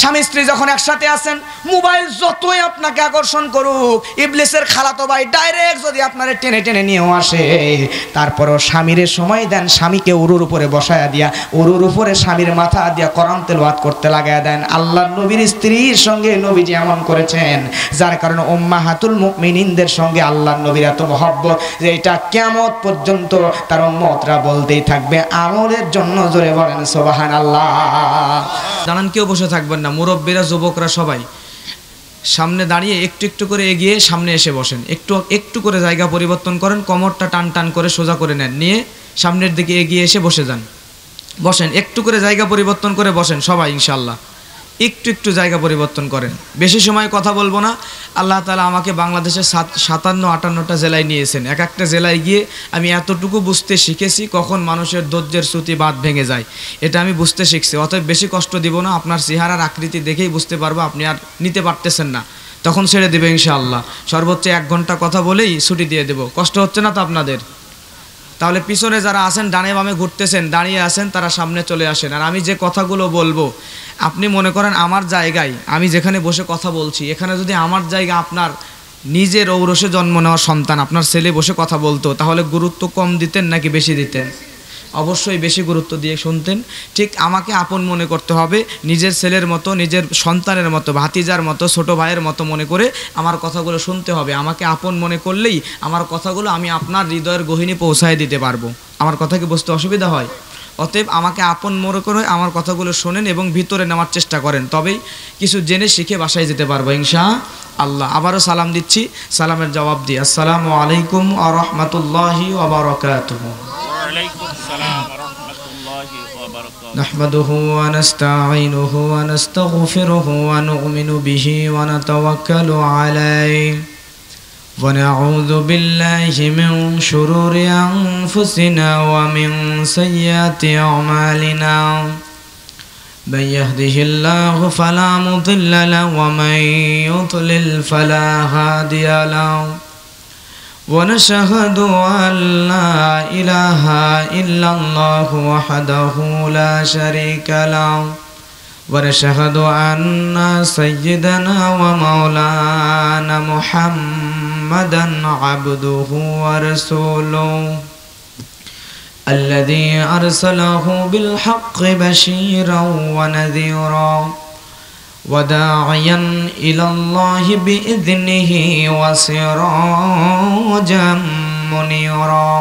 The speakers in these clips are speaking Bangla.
স্বামী স্ত্রী যখন একসাথে আছেন, মোবাইল যতই আপনাকে আকর্ষণ করুক, ইবলিসের খালাতো ভাই ডাইরেক্ট যদি আপনারে টেনে টেনে নিয়েও আসে, তারপরও স্বামীরে সময় দেন, স্বামীকে উরুর উপরে বসায়া দিয়া, উরুর উপরে স্বামীর মাথা দিয়া কোরআন তেলাওয়াত করতে লাগায়া দেন। আল্লাহর নবীর স্ত্রীর সঙ্গে নবীজি এমন করেছেন, যার কারণে উম্মাহাতুল মুমিনিনদের সঙ্গে আল্লাহর নবীর এত মহব্বত যে এটা কিয়ামত পর্যন্ত তার উম্মতরা বলতেই থাকবে আমলের জন্য। জোরে বলেন সুবহানাল্লাহ। দাঁড়ান, কেউ বসে থাকবেন না, মুরব্বীরা যুবকরা সবাই সামনে দাঁড়িয়ে একটু একটু করে এগিয়ে সামনে এসে বসেন। একটু একটু করে জায়গা পরিবর্তন করেন, কোমরটা টান টান করে সোজা করে নেন, নিয়ে সামনের দিকে এগিয়ে এসে বসে যান। বসেন, একটু করে জায়গা পরিবর্তন করে বসেন সবাই ইনশাআল্লাহ। একটু একটু জায়গা পরিবর্তন করেন, বেশি সময় কথা বলবো না। আল্লাহ তাআলা আমাকে বাংলাদেশের 57-58টা জেলায় নিয়েছেন। এক একটা জেলায় গিয়ে আমি এতটুকু বুঝতে শিখেছি কখন মানুষের ধৈর্যের শ্রুতি বাঁধ ভেঙে যায়, এটা আমি বুঝতে শিখছি। অতএব বেশি কষ্ট দিব না, আপনার চেহারার আকৃতি দেখেই বুঝতে পারবো আপনি আর নিতে পারতেছেন না, তখন ছেড়ে দেবে ইনশাআল্লাহ। সর্বোচ্চ 1 ঘন্টা কথা বলেই ছুটি দিয়ে দেব। কষ্ট হচ্ছে না তো আপনাদের? তাহলে পিছনে যারা আছেন, ডানে বামে ঘুরতেছেন, দাঁড়িয়ে আছেন, তারা সামনে চলে আসেন। আর আমি যে কথাগুলো বলবো, আপনি মনে করেন আমার জায়গায়, আমি যেখানে বসে কথা বলছি, এখানে যদি আমার জায়গা আপনার নিজের ঔরসে জন্ম নেওয়া সন্তান, আপনার ছেলে বসে কথা বলতো, তাহলে গুরুত্ব কম দিতেন নাকি বেশি দিতেন? অবশ্যই বেশি গুরুত্ব দিয়ে শুনতেন। ঠিক আমাকে আপন মনে করতে হবে, নিজের ছেলের মতো, নিজের সন্তানের মতো, ভাতিজার মতো, ছোট ভাইয়ের মতো মনে করে আমার কথাগুলো শুনতে হবে। আমাকে আপন মনে করলেই আমার কথাগুলো আমি আপনার হৃদয়ের গহীনে পৌঁছায় দিতে পারবো। আমার কথা কি বুঝতে অসুবিধা হয়? অতএব আমাকে আপন মনে করে আমার কথাগুলো শোনেন এবং ভিতরে নেওয়ার চেষ্টা করেন, তবেই কিছু জেনে শিখে বাসায় যেতে পারবো ইনশাআল্লাহ। আবারও সালাম দিচ্ছি, সালামের জবাব দিই। আসসালামু আলাইকুম ওয়া রাহমাতুল্লাহি ওয়া বারাকাতুহু। نحمده ونستعينه ونستغفره ونؤمن به ونتوكل عليه ونعوذ بالله من شرور أنفسنا ومن سيئات أعمالنا من يهده الله فلا مضل له ومن يضلل فلا هادي له ونشهد أن لا إله إلا الله وحده لا شريك له ونشهد أن سيدنا ومولانا محمدا عبده ورسوله الذي أرسله بالحق بشيرا ونذيرا وداعيا إلى الله بإذنه وسراجا منيرا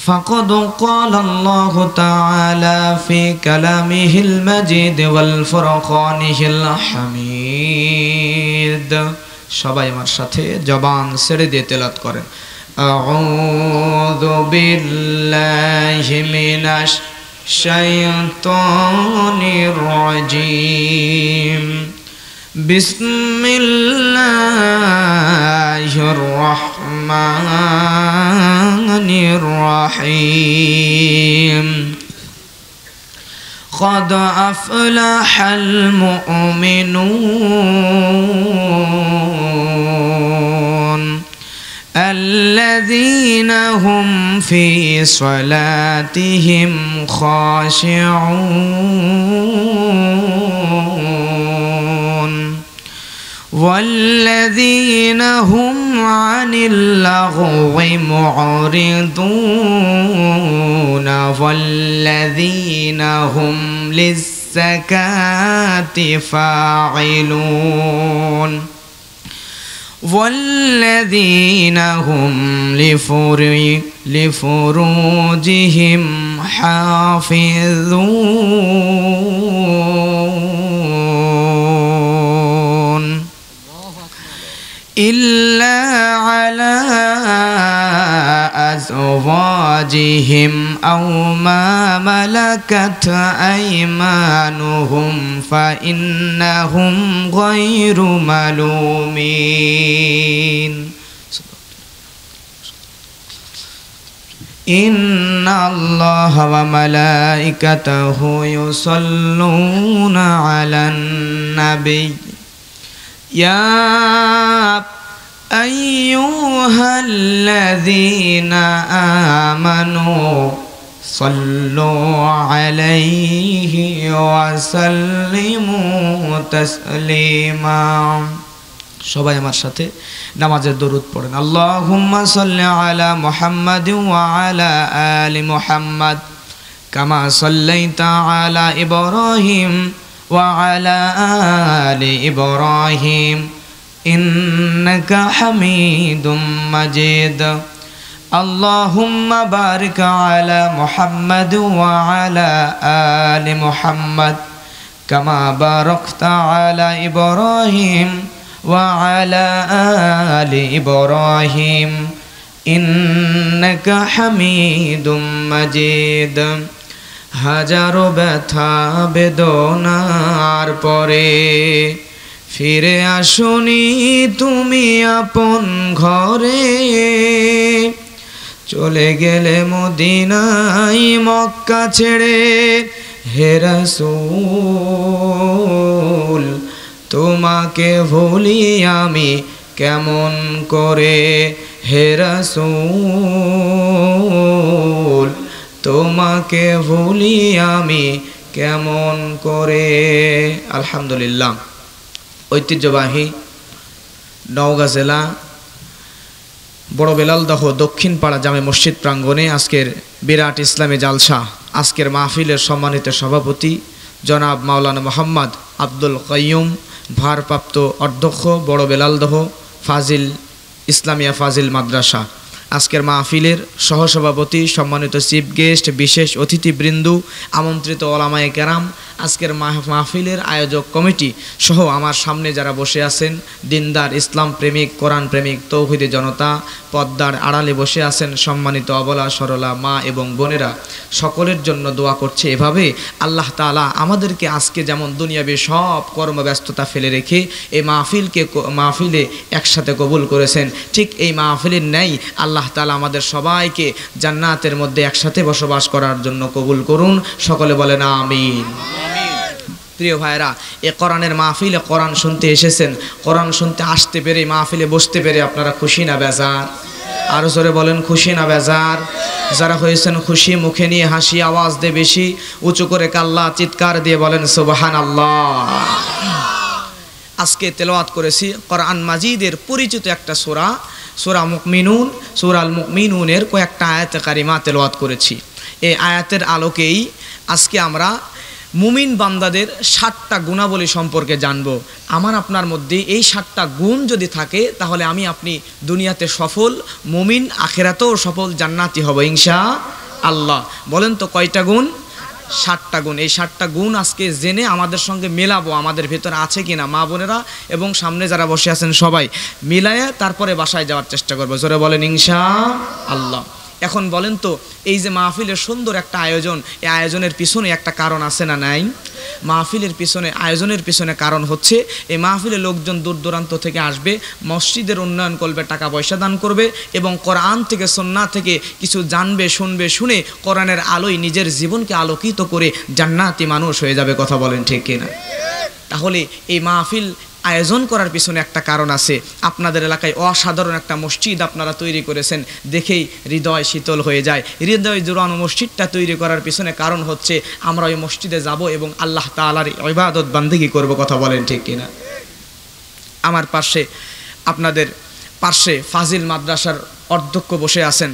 فقد قال الله تعالى في كلامه المجيد والفرقانه الحميد সবাই আমার সাথে জবান ছেড়ে দিয়ে তেলাওয়াত করেন। আউযু বিল্লাহি মিনাশ শাইতানির রাজিম বিসমিল্লাহির রাহমানির রাহিম قد أفلح المؤمنون الذين هم في صلاتهم خاشعون والذين هم عن اللغو معرضون والذين هم للزكاة فاعلون والذين هم لفروجهم حافظون إلا على أزواجهم أو ما ملكت أيمانهم فإنهم غير ملومين إن الله وملائكته يصلون على النبي يا أيها الذين آمنوا صلوا عليه وسلموا তাসলিমা। সবাই আমার সাথে নামাজের দরুদ পড়েন। আল্লাহুম্মা সাল্লি আলা মুহাম্মাদিন ওয়া আলা আলি মুহাম্মাদ কামা সাল্লাইতা আলা ইব্রাহিম ওয়া আলা আলি ইব্রাহিম ইন্নাকা হামিদুম মাজিদ। আল্লাহুম্মা বারিক আলা মুহাম্মাদ ওয়া আলা আলি মুহাম্মাদ কামা বারাকতা আলা ইব্রাহিম ওয়া আলা আলি ইব্রাহিম ইন্নাকা হামিদুম মাজিদ। হাজারো ব্যথা বেদনার পরে ফিরে আসুনি তুমি আপন ঘরে, চলে গেলে মদিনায় মক্কা ছেড়ে। হে রাসূল তোমাকে ভুলি আমি কেমন করে, হে রাসূল তোমাকে ভুলি আমি কেমন করে। আলহামদুলিল্লাহ। ঐতিহ্যবাহী নওগাঁ জেলা বড় বেলালদহ দক্ষিণ পাড়া জামে মসজিদ প্রাঙ্গণে আজকের বিরাট ইসলামী জালসা, আজকের মাহফিলের সম্মানিত সভাপতি জনাব মাওলানা মোহাম্মদ আব্দুল কাইয়ুম, ভারপ্রাপ্ত অধ্যক্ষ বড় বেলালদহ ফাজিল ইসলামিয়া ফাজিল মাদ্রাসা, আজকের মাহফিলের সহসভাপতি, সম্মানিত চিফ গেস্ট, বিশেষ অতিথিবৃন্দ, আমন্ত্রিত ওলামায়ে কেরাম, আজকের মাহফিলের আয়োজক কমিটি সহ আমার সামনে যারা বসে আছেন, দিনদার ইসলাম প্রেমিক, কোরআন প্রেমিক, তৌহিদি জনতা, পদ্মার আড়ালে বসে আছেন সম্মানিত অবলা সরলা মা এবং বোনেরা, সকলের জন্য দোয়া করছে এভাবে আল্লাহ তাআলা আমাদেরকে আজকে যেমন দুনিয়াবি সব কর্মব্যস্ততা ফেলে রেখে এই মাহফিলে একসাথে কবুল করেছেন, ঠিক এই মাহফিলের ন্যায় আল্লাহ তাআলা আমাদের সবাইকে জান্নাতের মধ্যে একসাথে বসবাস করার জন্য কবুল করুন। সকলে বলেন আমিন। প্রিয় ভাইরা, এ কোরআনের মাহফিলে কোরআন শুনতে এসেছেন, কোরআন শুনতে আসতে পেরে মাহফিলে বসতে পেরে আপনারা খুশি না বেজার? আরো জোরে বলেন খুশি না বেজার? যারা হয়েছেন খুশি, মুখে নিয়ে হাসি, আওয়াজ দিয়ে বেশি উঁচু করে কাল্লা চিৎকার দিয়ে বলেন সুবহানাল্লাহ। আজকে তেলাওয়াত করেছি কোরআন মাজিদের পরিচিত একটা সূরা, সূরা মুমিনুন, সূরাল মুমিনুনের কয়েকটা আয়াত কারিমা তেলাওয়াত করেছি। এই আয়াতের আলোকেই আজকে আমরা মুমিন বান্দাদের 7টা গুণাবলী সম্পর্কে জানব। আমার আপনার মধ্যে এই 7টা গুণ যদি থাকে তাহলে আমি আপনি দুনিয়াতে সফল, মুমিন আখিরাতেও সফল, জান্নাতি হব ইনশাআল্লাহ। বলেন তো কয়টা গুণ? 7টা গুণ। এই 7টা গুণ আজকে জেনে আমাদের সঙ্গে মেলাবো, আমাদের ভেতরে আছে কিনা, মা বোনেরা এবং সামনে যারা বসে আছেন সবাই মিলায়ে তারপরে বাসায় যাওয়ার চেষ্টা করবো। জোরে বলেন ইনশাআল্লাহ। এখন বলেন তো, এই যে মাহফিলের সুন্দর একটা আয়োজন, এই আয়োজনের পিছনে একটা কারণ আছে না নাই? মাহফিলের পিছনে, আয়োজনের পিছনে কারণ হচ্ছে এই মাহফিলে লোকজন দূর দূরান্ত থেকে আসবে, মসজিদের উন্নয়ন করবে, টাকা পয়সা দান করবে এবং কোরআন থেকে সুন্নাহ থেকে কিছু জানবে, শুনবে, শুনে কোরআনের আলোয় নিজের জীবনকে আলোকিত করে জান্নাতি মানুষ হয়ে যাবে। কথা বলেন ঠিক কিনা? তাহলে এই মাহফিল আয়োজন করার পিছনে একটা কারণ আছে। আপনাদের এলাকায় অসাধারণ একটা মসজিদ আপনারা তৈরি করেছেন, দেখেই হৃদয় শীতল হয়ে যায়। হৃদয় জোড়ানো মসজিদটা তৈরি করার পিছনে কারণ হচ্ছে আমরা ওই মসজিদে যাব এবং আল্লাহ তাআলার ইবাদত বান্দেগি করব। কথা বলেন ঠিক কিনা? আমার পাশে, আপনাদের পাশে ফাজিল মাদ্রাসার অধ্যক্ষ বসে আছেন,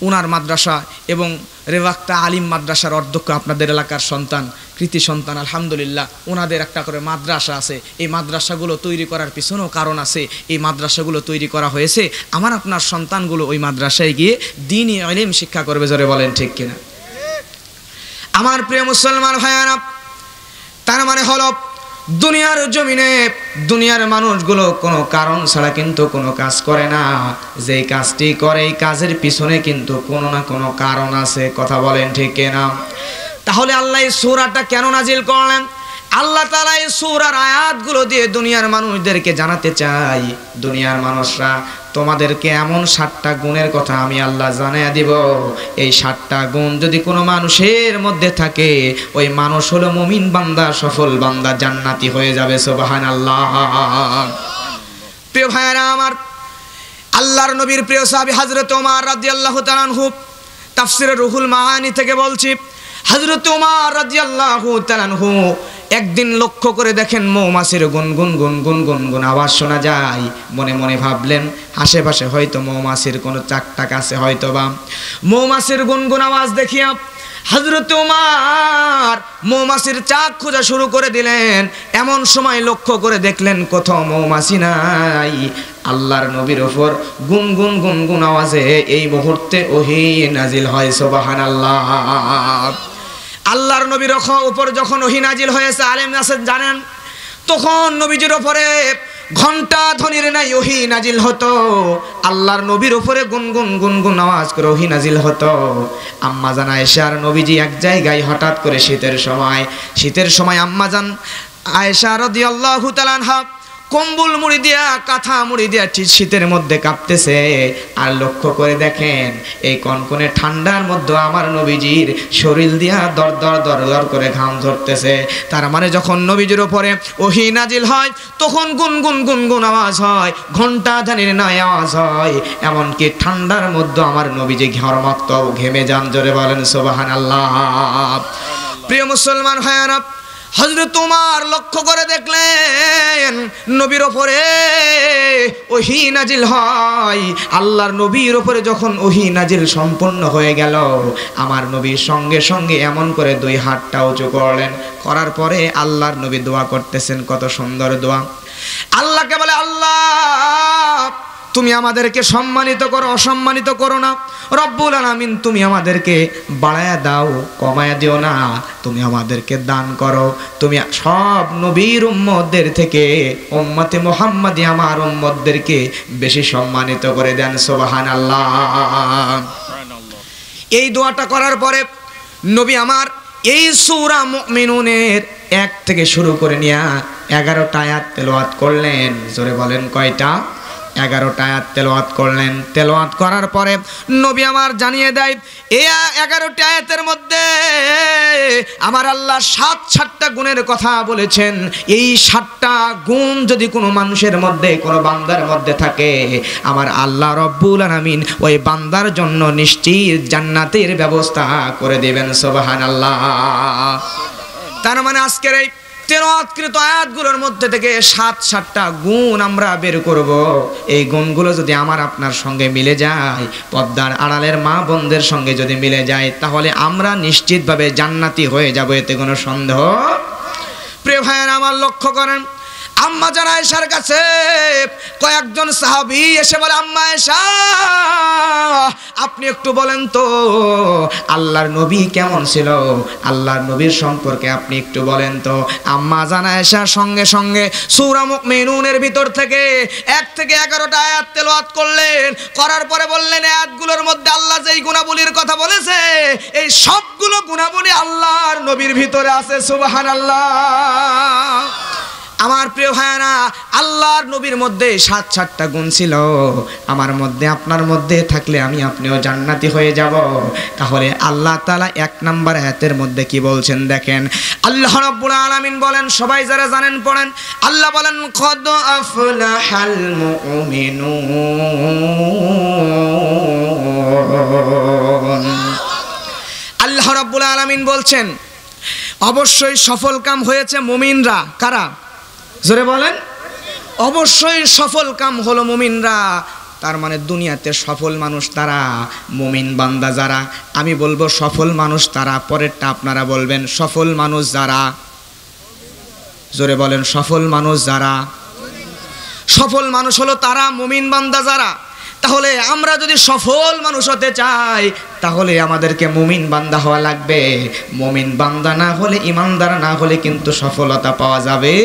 উনার মাদ্রাসা এবং রেওয়াক্তা আলিম মাদ্রাসার অধ্যক্ষ আপনাদের এলাকার সন্তান, কৃতি সন্তান, আলহামদুলিল্লাহ। ওনাদের একটা করে মাদ্রাসা আছে। এই মাদ্রাসাগুলো তৈরি করার পিছনেও কারণ আছে। এই মাদ্রাসাগুলো তৈরি করা হয়েছে আমার আপনার সন্তানগুলো ওই মাদ্রাসায় গিয়ে দ্বীনি ইলম শিক্ষা করবে। জোরে বলেন ঠিক কিনা? আমার প্রিয় মুসলমান ভাইয়ারা, তার মানে হলো দুনিয়ার জমিনে দুনিয়ার মানুষগুলো কোনো কারণ ছাড়া কিন্তু কোনো কাজ করে না। যেই কাজটি করে এই কাজের পিছনে কিন্তু কোনো না কোনো কারণ আছে। কথা বলেন ঠিক কিনা? তাহলে আল্লাহ এই সূরাটা কেন নাজিল করলেন? আল্লাহ তাআলা এই সূরার আয়াতগুলো দিয়ে দুনিয়ার মানুষদেরকে জানাতে চাই, দুনিয়ার মানুষরা তোমাদেরকে এমন 7টা গুণের কথা আমি আল্লাহ জানিয়ে দিব। এই 7টা গুণ যদি কোনো মানুষের মধ্যে থাকে, ওই মানুষ হলো মুমিন বান্দা, সফল বান্দা, জান্নাতি হয়ে যাবে। সুবহানাল্লাহ। প্রিয় ভাইরা আমার, আল্লাহর নবীর প্রিয় সাহাবী হযরত ওমর রাদিয়াল্লাহু তাআলা আনহু, তাফসিরে রুহুল মাআনি থেকে বলছি, হযরত ওমর রাদিয়াল্লাহু তাআলা আনহু একদিন লক্ষ্য করে দেখেন মৌমাছির গুনগুন গুনগুন গুনগুন আওয়াজ শোনা যায়। মনে মনে ভাবলেন আশেপাশে হয়তো মৌমাছির কোনো চাকটাক আছে, হয়তো বা মৌমাছির গুনগুন আওয়াজ দেখিয়া হযরত ওমর মৌমাছির চাক খোঁজা শুরু করে দিলেন। এমন সময় লক্ষ্য করে দেখলেন কোথাও মৌমাছি নাই। আল্লাহর নবীর উপর গুনগুন গুনগুন আওয়াজে এই মুহূর্তে ওহী নাজিল হয়। সুবহানাল্লাহ। আল্লাহর নবীর উপর যখন ওহী নাজিল হয়েছে, আলেম নাসের জানেন, তখন নবীজির উপরে ঘন্টা ধ্বনির নাই ওহী নাজিল হতো। আল্লাহর নবীর উপরে গুনগুন গুনগুন আওয়াজ করে ওহী নাজিল হতো। আম্মা জান আয়েশার নবীজি এক জায়গায় হঠাৎ করে শীতের সময় আম্মা জান আয়েশা রাদিয়াল্লাহু তাআলা আনহা কম্বল মুড়ি দিয়া, কাঁথা মুড়ি দিয়া শীতের মধ্যে কাঁপতেছে। আর লক্ষ্য করে দেখেন এই কনকনে ঠান্ডার মধ্যে আমার নবীজির শরীর দিয়া দর দর দর দর করে ঘাম ধরতেছে। তার মানে যখন নবীজির উপরে ওহী নাজিল হয় তখন গুনগুন গুনগুন আওয়াজ হয়, ঘন্টা ধানির নাই আওয়াজ হয়। এমনকি ঠান্ডার মধ্যে আমার নবীজি ঘরমাক্ত ঘেমে যান। জোরে বলেন সুবহানাল্লাহ। প্রিয় মুসলমান ভাইয়েরা, হযরত ওমর লক্ষ্য করে দেখলেন নবীর উপরে ওহী নাজিল হয়। আল্লাহর নবীর উপরে যখন ওহী নাজিল সম্পূর্ণ হয়ে গেল, আমার নবীর সঙ্গে সঙ্গে এমন করে দুই হাতটা উঁচু করলেন। করার পরে আল্লাহর নবী দোয়া করতেছেন, কত সুন্দর দোয়া। আল্লাহকে বলে, আল্লাহ তুমি আমাদেরকে সম্মানিত করো, অসম্মানিত করো না। রব্বুল আলামিন তুমি আমাদেরকে বাড়ায়া দাও, কমায়া দিও না। তুমি আমাদেরকে দান করো। তুমি সব নবীর উম্মতদের থেকে উম্মতে মুহাম্মাদি আমার উম্মতদেরকে বেশি সম্মানিত করে দেন। সুবহানাল্লাহ। এই দোয়াটা করার পরে নবী আমার এই সূরা মুমিনুনের 1 থেকে শুরু করে নিয়া 11টা আয়াত তেলাওয়াত করলেন। জোরে বলেন কয়টা? 11টা আয়াত তেলাওয়াত করলেন। তেলাওয়াত করার পরে নবী আমার জানিয়ে দেয় এই 11টা আয়াতের মধ্যে আমার আল্লাহ 7টা গুণের কথা বলেছেন। এই 7টা গুণ যদি কোনো মানুষের মধ্যে, কোনো বান্দার মধ্যে থাকে, আমার আল্লাহ রব্বুল আলামিন ওই বান্দার জন্য নিশ্চিত জান্নাতের ব্যবস্থা করে দেবেন। সুবহানাল্লাহ। তার মানে আজকের এই তেলাওয়াতকৃত আয়াতগুলোর মধ্যে থেকে 7টা গুণ আমরা বের করব। এই গুণগুলো যদি আমার আপনার সঙ্গে মিলে যায়, পর্দার আড়ালের মা বোনদের সঙ্গে যদি মিলে যায়, তাহলে আমরা নিশ্চিতভাবে জান্নাতি হয়ে যাব, এতে কোনো সন্দেহ। প্রিয় ভাইয়েরা আমার, লক্ষ্য করেন আম্মা জান আয়েশার কাছে কয়েকজন সাহাবী এসে বলে, আম্মা আয়েশা আপনি একটু বলেন তো আল্লাহর নবী কেমন ছিল, আল্লাহর নবীর সম্পর্কে আপনি একটু বলেন তো। আম্মা জান আয়েশার সঙ্গে সঙ্গে সূরা মুমিনুনের ভিতর থেকে 1 থেকে 11টা আয়াত তেলাওয়াত করলেন। করার পরে বললেন আয়াতগুলোর মধ্যে আল্লাহ যেই গুণাবলীর কথা বলেছে, এই সবগুলো গুণাবলী আল্লাহর নবীর ভিতরে আছে। সুবহানাল্লাহ। আমার প্রিয় ভাইয়েরা, আল্লাহর নবীর মধ্যে 7টা গুণ ছিল। আমার মধ্যে, আপনার মধ্যে থাকলে আমি আপনিও জান্নাতি হয়ে যাব। তাহলে আল্লাহ তাআলা 1 নম্বর আয়াতের মধ্যে কি বলছেন দেখেন। আল্লাহ রাব্বুল আলামিন বলেন, সবাই যারা জানেন পড়েন। আল্লাহ বলেন, কদ আফলাহাল মুমিনুন। আল্লাহ রাব্বুল আলামিন বলছেন অবশ্যই সফল কাম হয়েছে মুমিনরা। কারা? জোরে বলেন। অবশ্যই সফল কাম হলো মুমিনরা। তার মানে দুনিয়াতে সফল মানুষ তারা, মুমিন বান্দা যারা। আমি বলবো সফল মানুষ তারা, পরেরটা আপনারা বলবেন সফল মানুষ যারা। জোরে বলেন সফল মানুষ যারা। সফল মানুষ হলো তারা, মুমিন বান্দা যারা। তাহলে আমরা যদি সফল মানুষ হতে চাই, তাহলে আমাদেরকে মুমিন বান্দা হওয়া লাগবে। মুমিন বান্দা না হলে, ইমানদার না হলে কিন্তু সফলতা পাওয়া যাবে।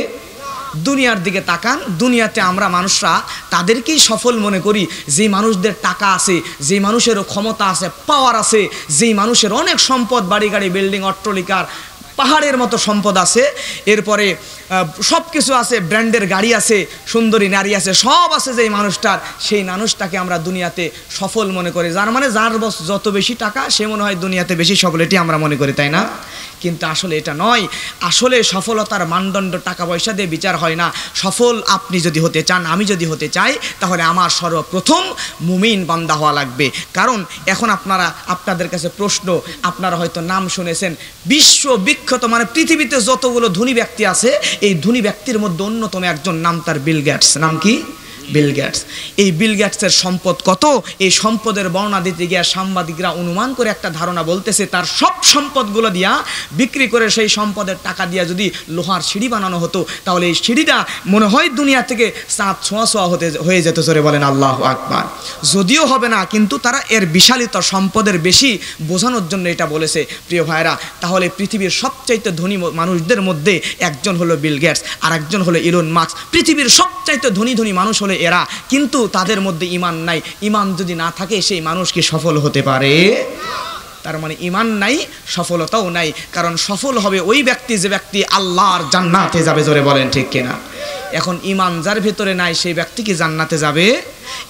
দুনিয়ার দিকে তাকান, দুনিয়াতে আমরা মানুষরা তাদেরকেই সফল মনে করি যে মানুষদের টাকা আছে, যে মানুষের ক্ষমতা আছে, পাওয়ার আছে, যেই মানুষের অনেক সম্পদ, বাড়ি গাড়ি বিল্ডিং অট্টালিকার পাহাড়ের মতো সম্পদ আছে। এরপরে সব কিছু আছে, ব্র্যান্ডের গাড়ি আছে, সুন্দরী নারী আছে, সব আছে যেই মানুষটার, সেই মানুষটাকে আমরা দুনিয়াতে সফল মনে করি। যার মানে যার যত বেশি টাকা সে মনে হয় দুনিয়াতে বেশি সফল, এটি আমরা মনে করি, তাই না? কিন্তু আসলে এটা নয়। আসলে সফলতার মানদণ্ড টাকা পয়সা দিয়ে বিচার হয় না। সফল আপনি যদি হতে চান, আমি যদি হতে চাই, তাহলে আমার সর্বপ্রথম মুমিন বান্দা হওয়া লাগবে। কারণ এখন আপনাদের কাছে প্রশ্ন, আপনারা হয়তো নাম শুনেছেন, বিশ্ববিখ্যাত মানে পৃথিবীতে যতগুলো ধনী ব্যক্তি আছে, এই ধনী ব্যক্তির মধ্যে অন্যতম একজন, নাম তার বিল গেটস। নাম কি? Bill Gates. এই বিল গেটসের সম্পদ কত? এই সম্পদের বর্ণনা দিতে গিয়ে সাংবাদিকরা অনুমান করে একটা ধারণা বলতেছে, তার সব সম্পদগুলো দিয়া বিক্রি করে সেই সম্পদের টাকা দিয়া যদি লোহার সিঁড়ি বানানো হতো, তাহলে এই সিঁড়িটা মনে হয় দুনিয়া থেকে চাঁদ ছোঁয়া হয়ে যেত। জোরে বলেন আল্লাহু আকবার। যদিও হবে না, কিন্তু তারা এর বিশালিত সম্পদের বেশি বোঝানোর জন্য এটা বলেছে। প্রিয় ভাইরা, তাহলে পৃথিবীর সবচাইতে ধনী মানুষদের মধ্যে একজন হলো বিল গেটস, আর একজন হলো ইলন মাস্ক। পৃথিবীর সবচাইতে ধনী মানুষ হলো এরা, কিন্তু তাদের মধ্যে ঈমান নাই। ঈমান যদি না থাকে, সেই মানুষ কি সফল হতে পারে? তার মানে ঈমান নাই, সফলতাও নাই। কারণ সফল হবে ওই ব্যক্তি যে ব্যক্তি আল্লাহর জান্নাতে যাবে। জোরে বলেন ঠিক কিনা? এখন ঈমান যার ভেতরে নাই, সেই ব্যক্তি কি জান্নাতে যাবে?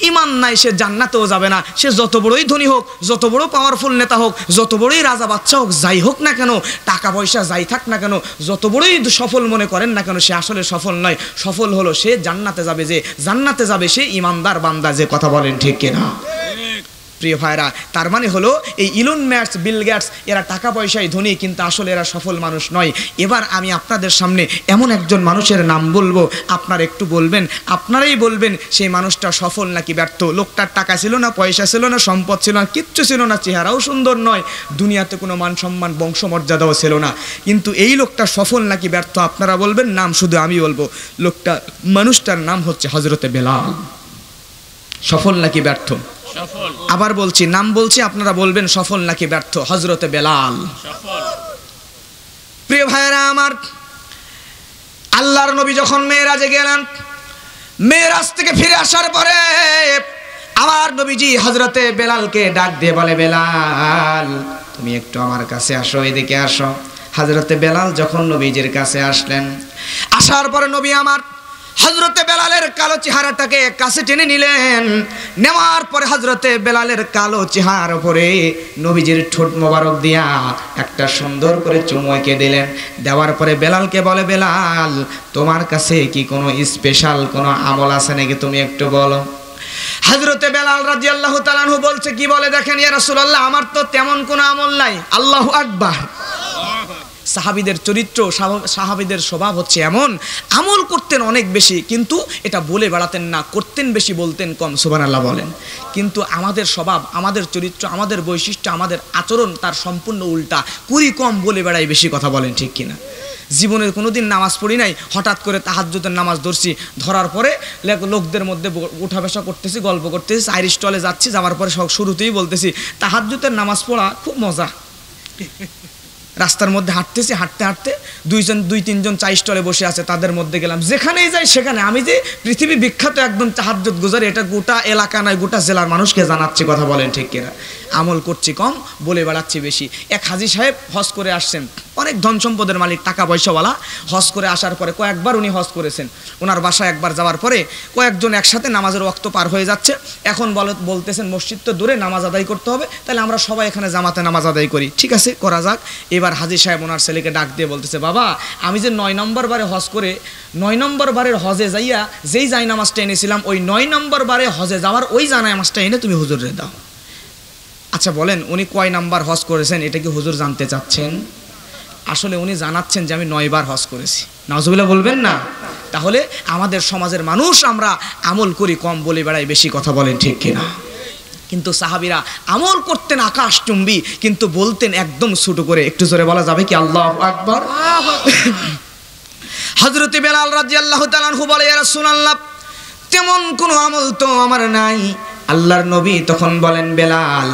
ঈমান নাই, সে জান্নাতেও যাবে না। সে যত বড়ই ধনী হোক, যত বড় পাওয়ারফুল নেতা হোক, যত বড়ই রাজা বাচ্চা হোক, যাই হোক না কেন, টাকা পয়সা যাই থাক না কেন, যত বড়ই সফল মনে করেন না কেন, সে আসলে সফল নয়। সফল হলো সে জান্নাতে যাবে, যে জান্নাতে যাবে সে ঈমানদার বান্দা। যে কথা বলেন ঠিক কিনা? প্রিয় ভাইরা, তার মানে হলো এই ইলন মাস্ক, বিল গেটস, এরা টাকা পয়সায় ধনী, কিন্তু আসলে এরা সফল মানুষ নয়। এবার আমি আপনাদের সামনে এমন একজন মানুষের নাম বলবো, আপনারা একটু বলবেন, আপনারাই বলবেন সেই মানুষটা সফল নাকি ব্যর্থ। লোকটার টাকা ছিল না, পয়সা ছিল না, সম্পদ ছিল না, কিচ্ছু ছিল না, চেহারাও সুন্দর নয়, দুনিয়াতে কোনো মান সম্মান বংশমর্যাদাও ছিল না, কিন্তু এই লোকটা সফল নাকি ব্যর্থ আপনারা বলবেন। নাম শুধু আমি বলবো। মানুষটার নাম হচ্ছে হযরতে বেলাল। সফল নাকি ব্যর্থ? আবার বলছি, নাম বলছি, আপনারা বলবেন সফল নাকি ব্যর্থ। হযরতে বেলাল। প্রিয় ভাইরা আমার, আল্লাহর নবী যখন মেরাজে গেলেন, মেরাজ থেকে ফিরে আসার পরে আমার নবীজি হযরতে বেলালকে ডাক দিয়ে বলে, বেলাল তুমি একটু আমার কাছে আসো, এদিকে আসো। হযরতে বেলাল যখন নবীজির কাছে আসলেন, আসার পরে নবী আমার হযরতে বেলালের কালো চেহারাটাকে কাছে টেনে নিলেন। নেওয়ার পরে হযরতে বেলালের কালো চেহারার উপরে নবীজির ঠোঁট মোবারক দিয়া একটা সুন্দর করে চুমু এঁকে দিলেন। দেওয়ার পরে বেলালকে বলে, বেলাল তোমার কাছে কি কোনো স্পেশাল কোনো আমল আছে নাকি, তুমি একটু বলো। হযরতে বেলাল রাদিয়াল্লাহু তাআলা আনহু বলছে, কি বলে দেখেন, ইয়া রাসূলুল্লাহ আমার তো তেমন কোনো আমল নাই। আল্লাহু আকবার। সাহাবীদের চরিত্র, সাহাবীদের স্বভাব হচ্ছে এমন, আমল করতেন অনেক বেশি, কিন্তু এটা বলে বেড়াতেন না, করতেন বেশি, বলতেন কম। সুবহানাল্লাহ বলেন। কিন্তু আমাদের স্বভাব, আমাদের চরিত্র, আমাদের বৈশিষ্ট্য, আমাদের আচরণ তার সম্পূর্ণ উল্টা। করি কম, বলে বেড়াই বেশি। কথা বলেন ঠিক কিনা? জীবনে কোনোদিন নামাজ পড়ি নাই, হঠাৎ করে তাহাজ্জুদের নামাজ ধরছি, ধরার পরে লোকদের মধ্যে উঠা বসা করতেছি, গল্প করতেছি, চায়ের স্টলে যাচ্ছি, যাওয়ার পরে শুরুতেই বলতেছি তাহাজ্জুদের নামাজ পড়া খুব মজা। রাস্তার মধ্যে হাঁটতেছি, হাঁটতে হাঁটতে দুই তিনজন চা স্টলে বসে আছে, তাদের মধ্যে গেলাম। যেখানেই যাই সেখানে আমি যে পৃথিবী বিখ্যাত একদম তাহাজ্জুদ গুজারি, এটা গোটা এলাকা নয়, গোটা জেলার মানুষকে জানাচ্ছি। কথা বলেন ঠিক কিনা? আমল করছি কম, বলে বেড়াচ্ছি বেশি। এক হাজী সাহেব হজ করে আসছেন, অনেক ধন সম্পদের মালিক, টাকা পয়সাওয়ালা। হজ করে আসার পরে কয়েকবার উনি হজ করেছেন। ওনার বাসায় একবার যাওয়ার পরে কয়েকজন একসাথে নামাজের ওয়াক্ত পার হয়ে যাচ্ছে। এখন বলতেছেন মসজিদ তো দূরে, নামাজ আদায় করতে হবে, তাহলে আমরা সবাই এখানে জামাতে নামাজ আদায় করি। ঠিক আছে, করা যাক। এবার হাজী সাহেব ওনার ছেলেকে ডাক দিয়ে বলতেছে, বাবা আমি যে 9 নম্বর বারে হজ করে 9 নম্বর বারের হজে যাইয়া যেই জায় নামাজটা এনেছিলাম, ওই 9 নম্বর বারে হজে যাওয়ার ওই জানায় নামাজটা এনে তুমি হুজুরে দাও। আচ্ছা বলেন, উনি কয় নাম্বার হজ করেছেন এটা কি হুজুর জানতে চাচ্ছেন? আসলে উনি জানাচ্ছেন যে আমি 9 বার হজ করেছি। নাউজুবিল্লাহ বলবেন না? তাহলে আমাদের সমাজের মানুষ আমরা আমল করি কম, বলে বেড়াই বেশি। কথা বলেন ঠিক কিনা? কিন্তু সাহাবীরা আমল করতেন আকাশচুম্বী, কিন্তু বলতেন একদম ছোট করে। একটু জোরে বলা যাবে কি আল্লাহু আকবার? হযরতে বেলাল রাদিয়াল্লাহু তাআলা আনহু বলে, ইয়া রাসূলুল্লাহ তেমন কোনো আমল তো আমার নাই। আল্লাহর নবী তখন বলেন, বেলাল